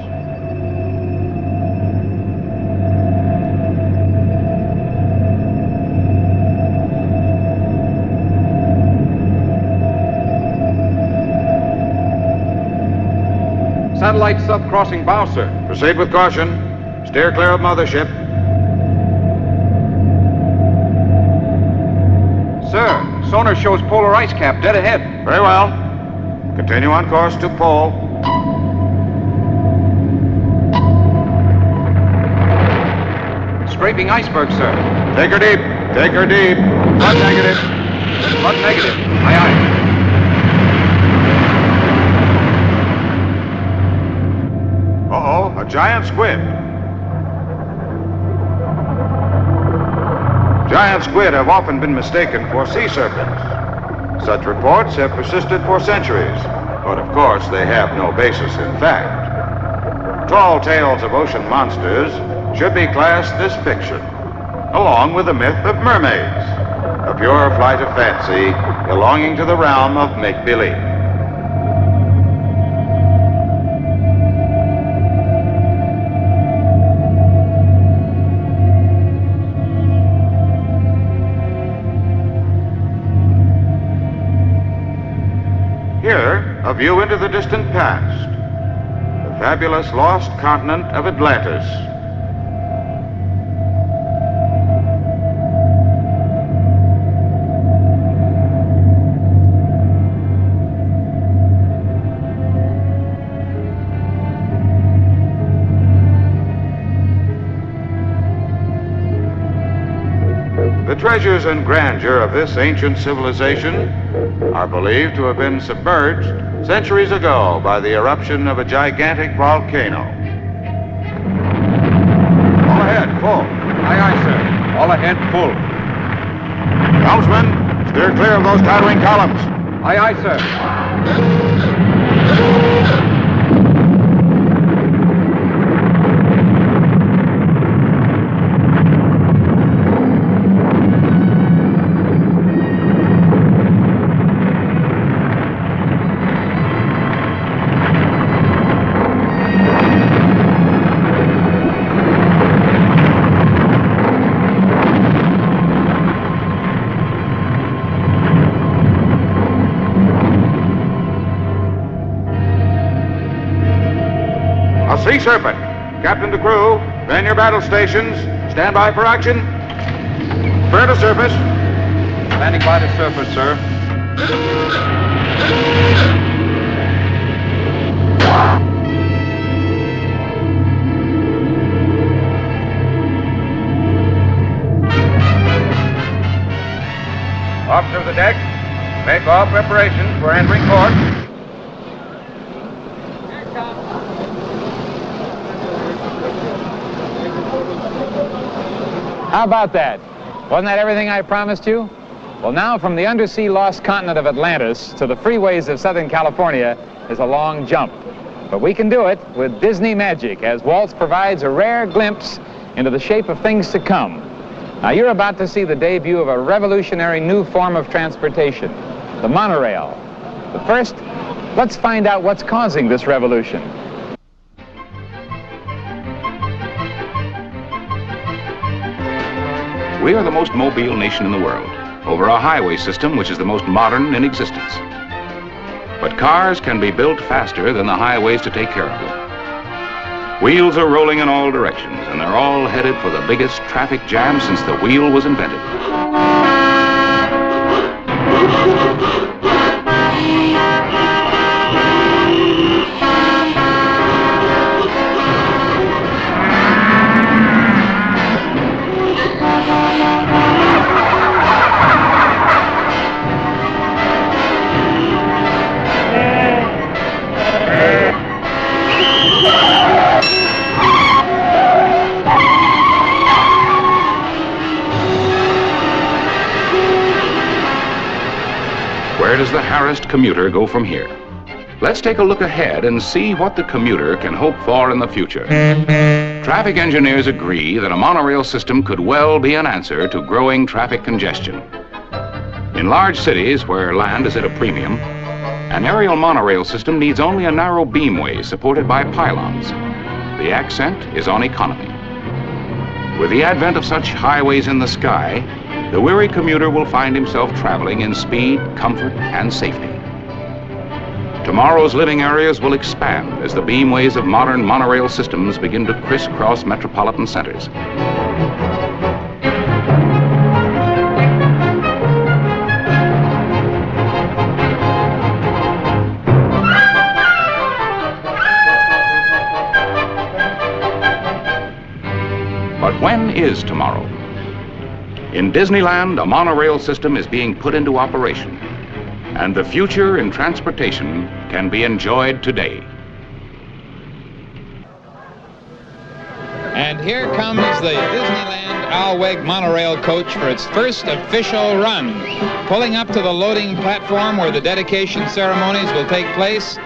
Satellite sub crossing bow, sir. Proceed with caution. Steer clear of mothership. Sir, sonar shows polar ice cap dead ahead. Very well. Continue on course to pole. Scraping iceberg, sir. Take her deep. Take her deep. Flood negative. Flood negative. Aye, aye. Uh-oh, a giant squid. Giant squid have often been mistaken for sea serpents. Such reports have persisted for centuries, but of course they have no basis in fact. Tall tales of ocean monsters should be classed as fiction, along with the myth of mermaids, a pure flight of fancy belonging to the realm of make-believe. Here, a view into the distant past, the fabulous lost continent of Atlantis. The treasures and grandeur of this ancient civilization are believed to have been submerged centuries ago by the eruption of a gigantic volcano. All ahead, full. Aye, aye, sir. All ahead, full. Helmsman, steer clear of those tottering columns. Aye, aye, sir. Sea Serpent. Captain to crew, man your battle stations. Stand by for action. Clear to surface. Standing by the surface, sir. Officer of the deck, make all preparations for entering port. How about that? Wasn't that everything I promised you? Well, now from the undersea lost continent of Atlantis to the freeways of Southern California is a long jump. But we can do it with Disney magic, as Walt provides a rare glimpse into the shape of things to come. Now, you're about to see the debut of a revolutionary new form of transportation, the monorail. But first, let's find out what's causing this revolution. We are the most mobile nation in the world, over a highway system which is the most modern in existence. But cars can be built faster than the highways to take care of them. Wheels are rolling in all directions, and they're all headed for the biggest traffic jam since the wheel was invented. Where does the harassed commuter go from here? Let's take a look ahead and see what the commuter can hope for in the future. Traffic engineers agree that a monorail system could well be an answer to growing traffic congestion. In large cities where land is at a premium, an aerial monorail system needs only a narrow beamway supported by pylons. The accent is on economy. With the advent of such highways in the sky, the weary commuter will find himself traveling in speed, comfort, and safety. Tomorrow's living areas will expand as the beamways of modern monorail systems begin to crisscross metropolitan centers. But when is tomorrow? In Disneyland, a monorail system is being put into operation, and the future in transportation can be enjoyed today. And here comes the Disneyland Alweg monorail coach for its first official run, pulling up to the loading platform where the dedication ceremonies will take place,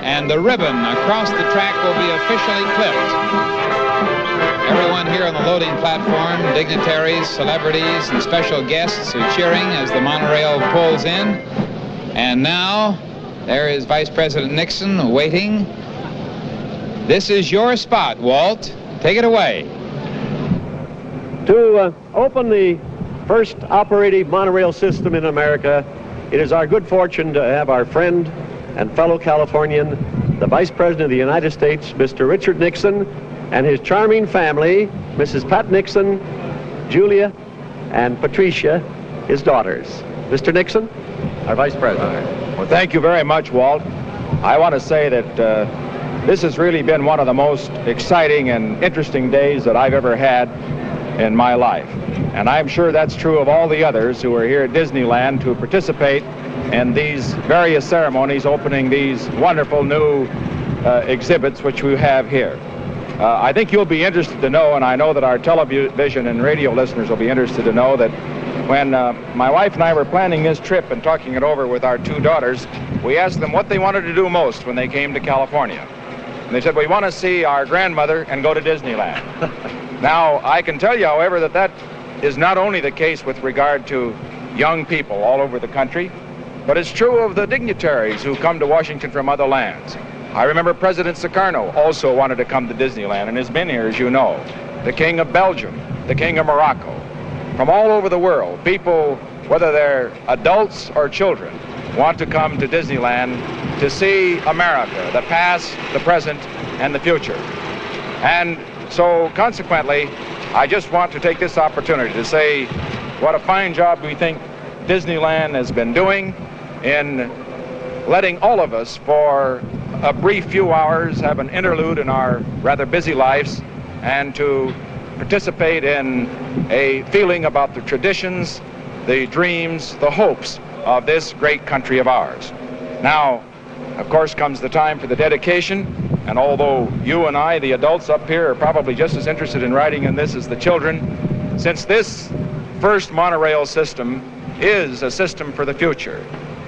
and the ribbon across the track will be officially clipped. Everyone here on the loading platform, dignitaries, celebrities, and special guests are cheering as the monorail pulls in. And now, there is Vice President Nixon waiting. This is your spot, Walt. Take it away. To open the first operative monorail system in America, it is our good fortune to have our friend and fellow Californian, the Vice President of the United States, Mr. Richard Nixon, and his charming family, Mrs. Pat Nixon, Julia, and Patricia, his daughters. Mr. Nixon, our Vice President. Well, thank you very much, Walt. I want to say that this has really been one of the most exciting and interesting days that I've ever had in my life. And I'm sure that's true of all the others who are here at Disneyland to participate in these various ceremonies opening these wonderful new exhibits which we have here. I think you'll be interested to know, and I know that our television and radio listeners will be interested to know, that when my wife and I were planning this trip and talking it over with our two daughters, we asked them what they wanted to do most when they came to California. And they said, we want to see our grandmother and go to Disneyland. Now, I can tell you, however, that that is not only the case with regard to young people all over the country, but it's true of the dignitaries who come to Washington from other lands. I remember President Sukarno also wanted to come to Disneyland and has been here, as you know. The King of Belgium, the King of Morocco. From all over the world, people, whether they're adults or children, want to come to Disneyland to see America, the past, the present, and the future. And so, consequently, I just want to take this opportunity to say what a fine job we think Disneyland has been doing in letting all of us, for a brief few hours, have an interlude in our rather busy lives and to participate in a feeling about the traditions, the dreams, the hopes of this great country of ours. Now, of course, comes the time for the dedication, and although you and I, the adults up here, are probably just as interested in riding in this as the children, since this first monorail system is a system for the future,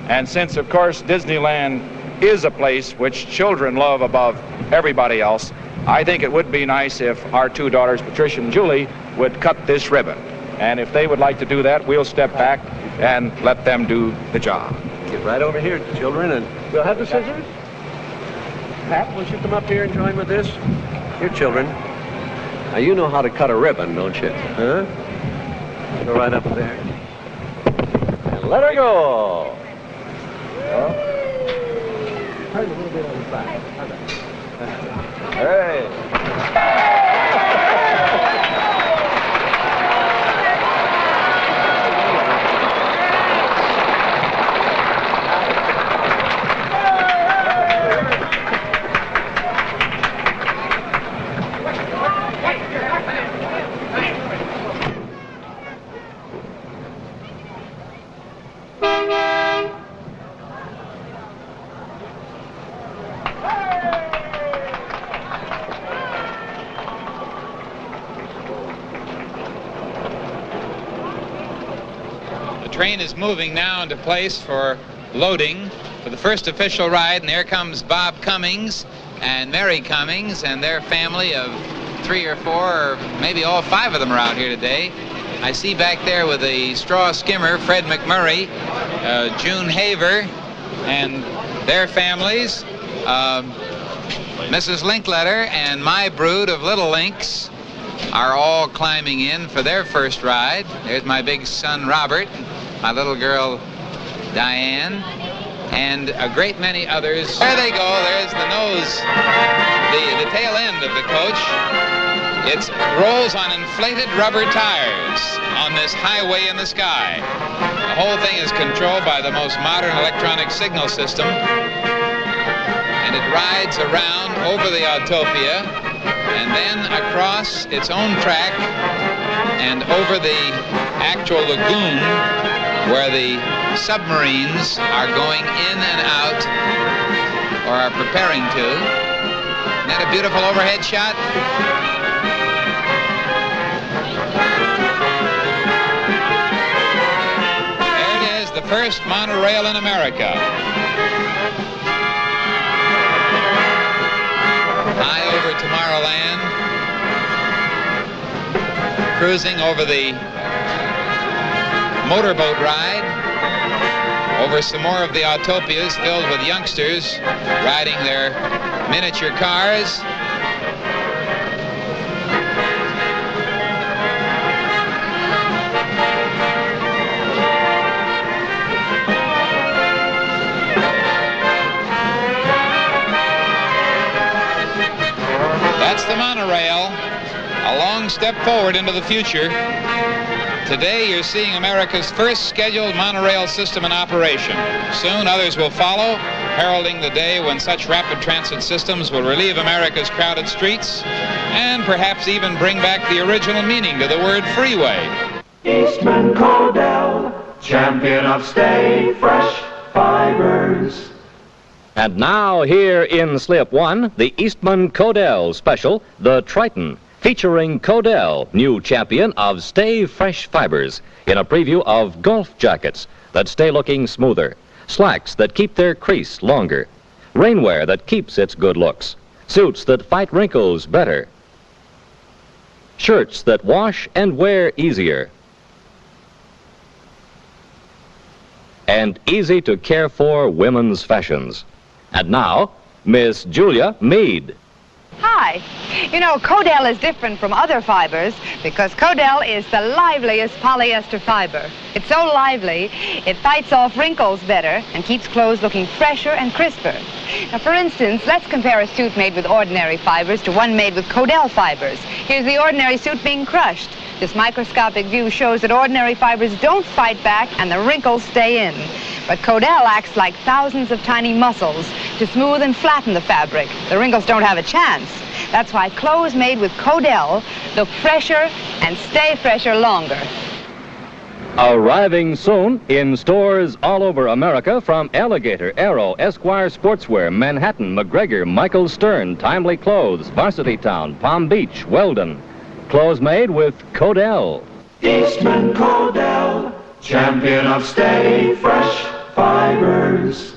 and since, of course, Disneyland is a place which children love above everybody else, I think it would be nice if our two daughters, Patricia and Julie, would cut this ribbon. And if they would like to do that, we'll step back and let them do the job. Get right over here, children, and we'll have the scissors. Pat, will you come up here and join with this? Here, children. Now, you know how to cut a ribbon, don't you? Huh? Go right up there. And let her go. Turn a little bit on the side. Hey. The train is moving now into place for loading for the first official ride, and there comes Bob Cummings and Mary Cummings and their family of 3 or 4, or maybe all 5 of them are out here today. I see back there with a straw skimmer, Fred McMurray, June Haver, and their families, Mrs. Linkletter and my brood of little Links are all climbing in for their first ride. There's my big son, Robert, my little girl, Diane, and a great many others. There they go. There's the nose, the tail end of the coach. It rolls on inflated rubber tires on this highway in the sky. The whole thing is controlled by the most modern electronic signal system, and it rides around over the Autopia and then across its own track and over the actual lagoon where the submarines are going in and out, or are preparing to. Isn't that a beautiful overhead shot? There it is, the first monorail in America. High over Tomorrowland, cruising over the motorboat ride, over some more of the Autopias filled with youngsters riding their miniature cars. That's the monorail, a long step forward into the future. Today, you're seeing America's first scheduled monorail system in operation. Soon, others will follow, heralding the day when such rapid transit systems will relieve America's crowded streets and perhaps even bring back the original meaning to the word freeway. Eastman Codell, champion of stay fresh fibers. And now here in Slip 1, the Eastman Codell special, the Triton, featuring Codell, new champion of stay fresh fibers, in a preview of golf jackets that stay looking smoother, slacks that keep their crease longer, rainwear that keeps its good looks, suits that fight wrinkles better, shirts that wash and wear easier, and easy to care for women's fashions. And now, Miss Julia Meade. Hi. You know, Codell is different from other fibers because Codell is the liveliest polyester fiber. It's so lively, it fights off wrinkles better and keeps clothes looking fresher and crisper. Now, for instance, let's compare a suit made with ordinary fibers to one made with Codell fibers. Here's the ordinary suit being crushed. This microscopic view shows that ordinary fibers don't fight back and the wrinkles stay in. But Codell acts like thousands of tiny muscles to smooth and flatten the fabric. The wrinkles don't have a chance. That's why clothes made with Codell look fresher and stay fresher longer. Arriving soon in stores all over America from Alligator, Arrow, Esquire Sportswear, Manhattan, McGregor, Michael Stern, Timely Clothes, Varsity Town, Palm Beach, Weldon. Clothes made with Codell. Eastman Codell, champion of stay fresh fibers.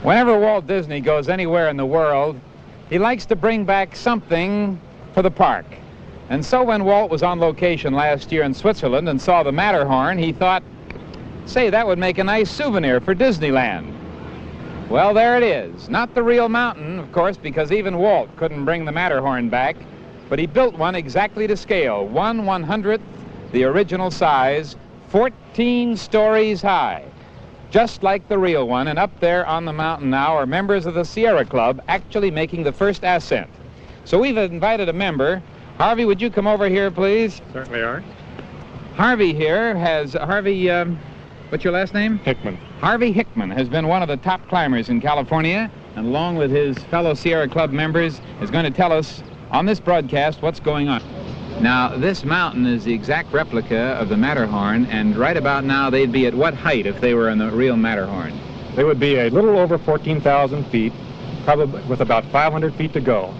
Whenever Walt Disney goes anywhere in the world, he likes to bring back something for the park. And so when Walt was on location last year in Switzerland and saw the Matterhorn, he thought, say, that would make a nice souvenir for Disneyland. Well, there it is. Not the real mountain, of course, because even Walt couldn't bring the Matterhorn back, but he built one exactly to scale, 1/100th the original size, 14 stories high. Just like the real one, and up there on the mountain now are members of the Sierra Club actually making the first ascent. So we've invited a member. Harvey, would you come over here, please? Certainly are. Harvey here has, what's your last name? Hickman. Harvey Hickman has been one of the top climbers in California, and along with his fellow Sierra Club members is going to tell us on this broadcast what's going on. Now, this mountain is the exact replica of the Matterhorn, and right about now they'd be at what height if they were in the real Matterhorn? They would be a little over 14,000 feet, probably with about 500 feet to go.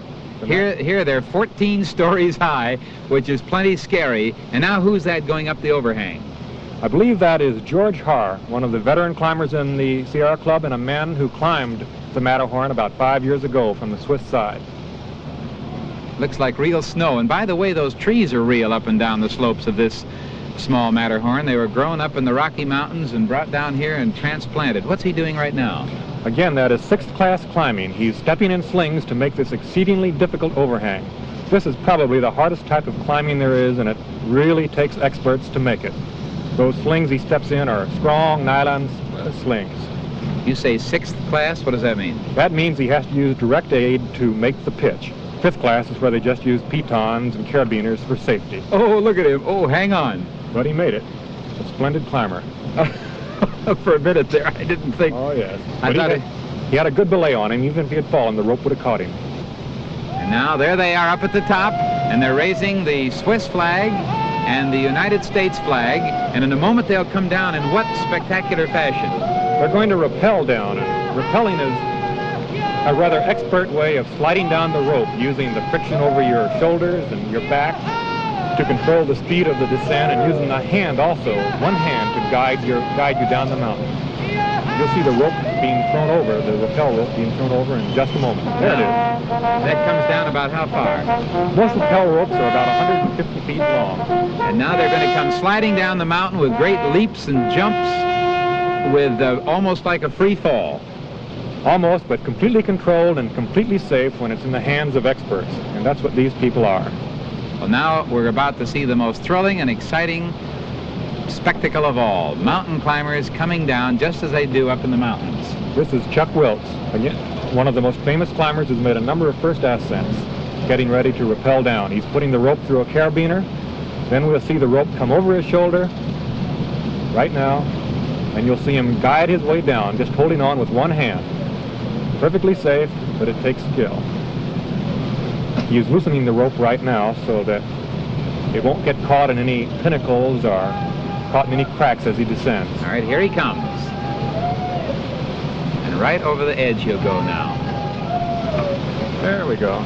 Here they're 14 stories high, which is plenty scary. And now who's that going up the overhang? I believe that is George Haar, one of the veteran climbers in the Sierra Club and a man who climbed the Matterhorn about 5 years ago from the Swiss side. Looks like real snow. And by the way, those trees are real up and down the slopes of this small Matterhorn. They were grown up in the Rocky Mountains and brought down here and transplanted. What's he doing right now? Again, that is sixth class climbing. He's stepping in slings to make this exceedingly difficult overhang. This is probably the hardest type of climbing there is, and it really takes experts to make it. Those slings he steps in are strong nylon slings. You say sixth class? What does that mean? That means he has to use direct aid to make the pitch. Fifth class is where they just use pitons and carabiners for safety. Oh, look at him. Oh, hang on. But he made it. A splendid climber. For a minute there, I didn't think... Oh, yes. He had a good belay on him. Even if he had fallen, the rope would have caught him. And now there they are up at the top, and they're raising the Swiss flag and the United States flag, and in a moment they'll come down in what spectacular fashion? They're going to rappel down, and rappelling is a rather expert way of sliding down the rope using the friction over your shoulders and your back to control the speed of the descent, and using the hand also, one hand, to guide you down the mountain. You'll see the rope being thrown over, the rappel rope being thrown over in just a moment. There it is. That comes down about how far? Most rappel ropes are about 150 feet long. And now they're going to come sliding down the mountain with great leaps and jumps with almost like a free fall. Almost, but completely controlled and completely safe when it's in the hands of experts. And that's what these people are. Well, now we're about to see the most thrilling and exciting spectacle of all. Mountain climbers coming down just as they do up in the mountains. This is Chuck Wiltz, again, one of the most famous climbers who's made a number of first ascents, getting ready to rappel down. He's putting the rope through a carabiner. Then we'll see the rope come over his shoulder right now, and you'll see him guide his way down, just holding on with one hand. Perfectly safe, but it takes skill. He's loosening the rope right now so that it won't get caught in any pinnacles or caught in any cracks as he descends. All right, here he comes. And right over the edge he'll go now. There we go.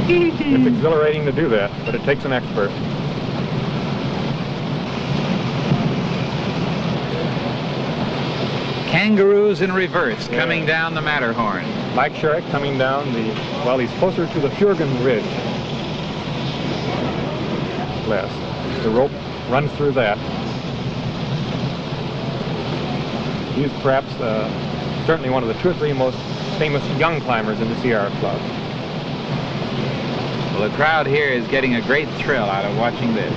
It's exhilarating to do that, but it takes an expert. Kangaroos in reverse coming down the Matterhorn. Mike Sherrick coming down he's closer to the Fjorgen Ridge. Less. The rope runs through that. He's perhaps certainly one of the 2 or 3 most famous young climbers in the Sierra Club. Well, the crowd here is getting a great thrill out of watching this.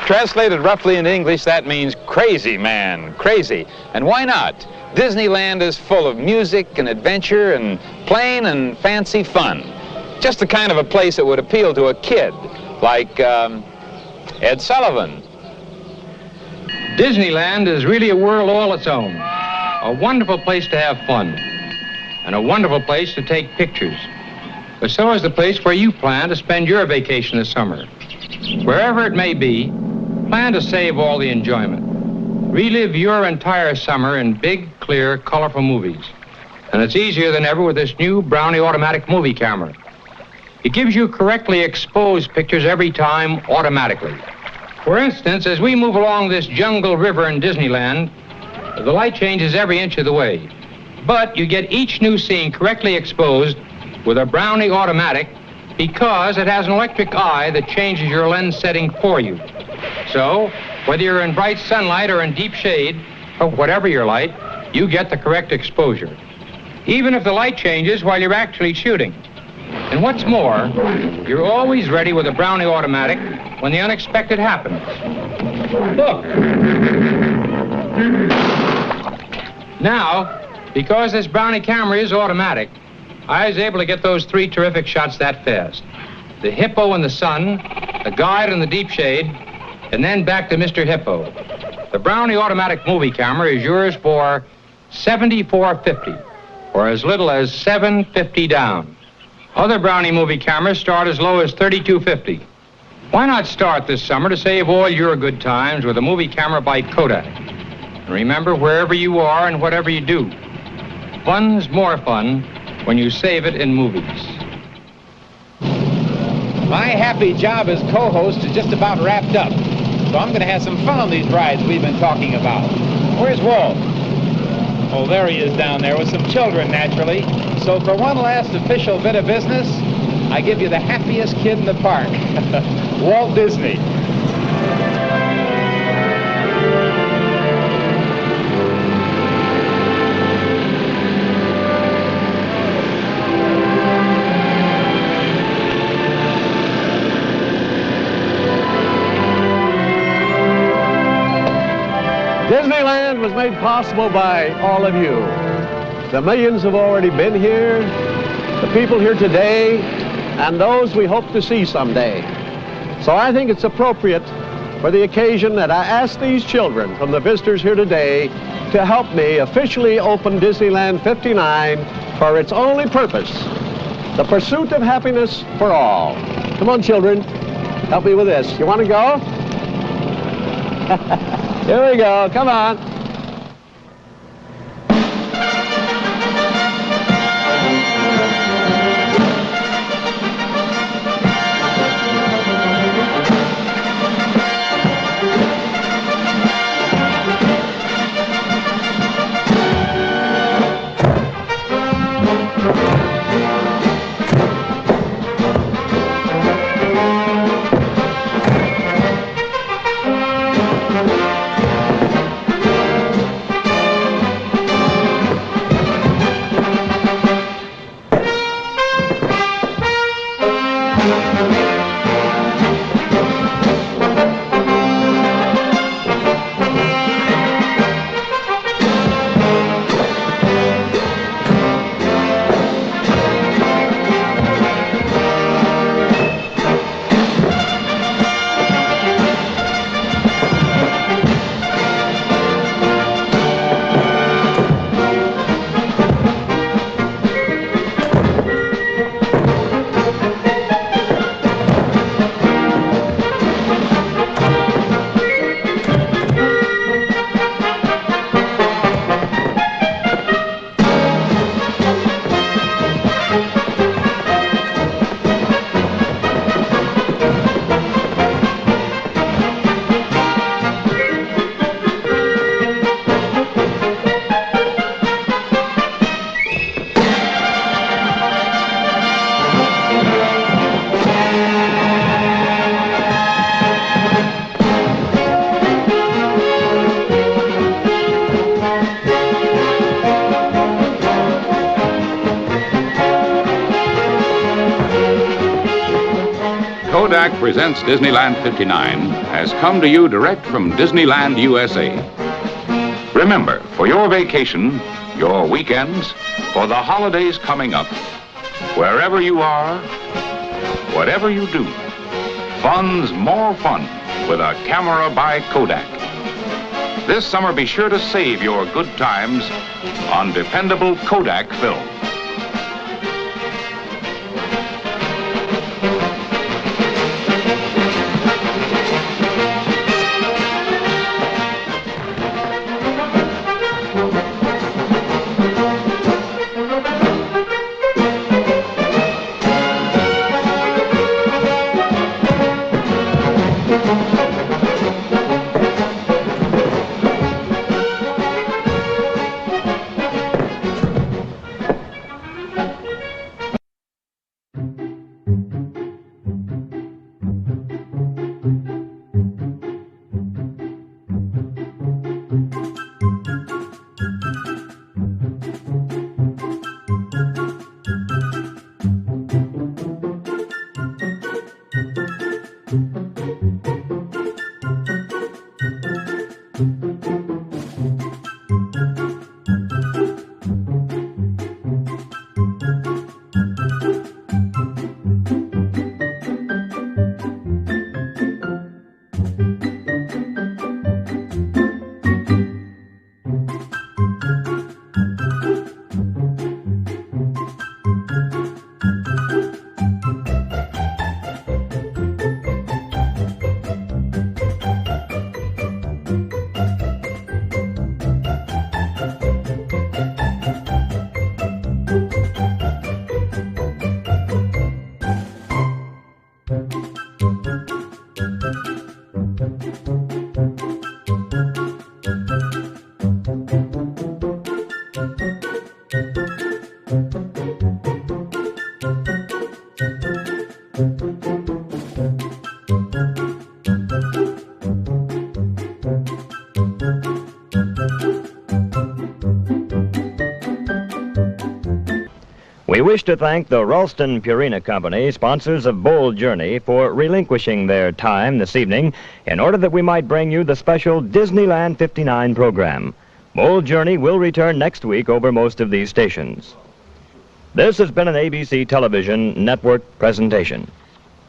Translated roughly into English, that means crazy man, crazy. And why not? Disneyland is full of music and adventure and plain and fancy fun. Just the kind of a place that would appeal to a kid like Ed Sullivan. Disneyland is really a world all its own. A wonderful place to have fun. And a wonderful place to take pictures. But so is the place where you plan to spend your vacation this summer. Wherever it may be, plan to save all the enjoyment. Relive your entire summer in big, clear, colorful movies. And it's easier than ever with this new Brownie automatic movie camera. It gives you correctly exposed pictures every time automatically. For instance, as we move along this jungle river in Disneyland, the light changes every inch of the way. But you get each new scene correctly exposed with a Brownie automatic because it has an electric eye that changes your lens setting for you. So, whether you're in bright sunlight or in deep shade, or whatever your light, you get the correct exposure. Even if the light changes while you're actually shooting. And what's more, you're always ready with a Brownie automatic when the unexpected happens. Look. Now, because this Brownie camera is automatic, I was able to get those 3 terrific shots that fast. The hippo in the sun, the guide in the deep shade, and then back to Mr. Hippo. The Brownie automatic movie camera is yours for $74.50, or as little as $7.50 down. Other Brownie movie cameras start as low as $32.50. Why not start this summer to save all your good times with a movie camera by Kodak? And remember, wherever you are and whatever you do, fun's more fun when you save it in movies. My happy job as co-host is just about wrapped up, so I'm going to have some fun on these rides we've been talking about. Where's Walt? Oh, there he is down there with some children, naturally. So for one last official bit of business, I give you the happiest kid in the park, Walt Disney. Disneyland was made possible by all of you. The millions have already been here, the people here today, and those we hope to see someday. So I think it's appropriate for the occasion that I ask these children from the visitors here today to help me officially open Disneyland 59 for its only purpose, the pursuit of happiness for all. Come on, children, help me with this. You want to go? Here we go, come on. Kodak presents Disneyland 59 has come to you direct from Disneyland, USA. Remember, for your vacation, your weekends, for the holidays coming up, wherever you are, whatever you do, fun's more fun with a camera by Kodak. This summer, be sure to save your good times on dependable Kodak film. We wish to thank the Ralston Purina Company, sponsors of Bold Journey, for relinquishing their time this evening in order that we might bring you the special Disneyland 59 program. Bold Journey will return next week over most of these stations. This has been an ABC Television Network presentation.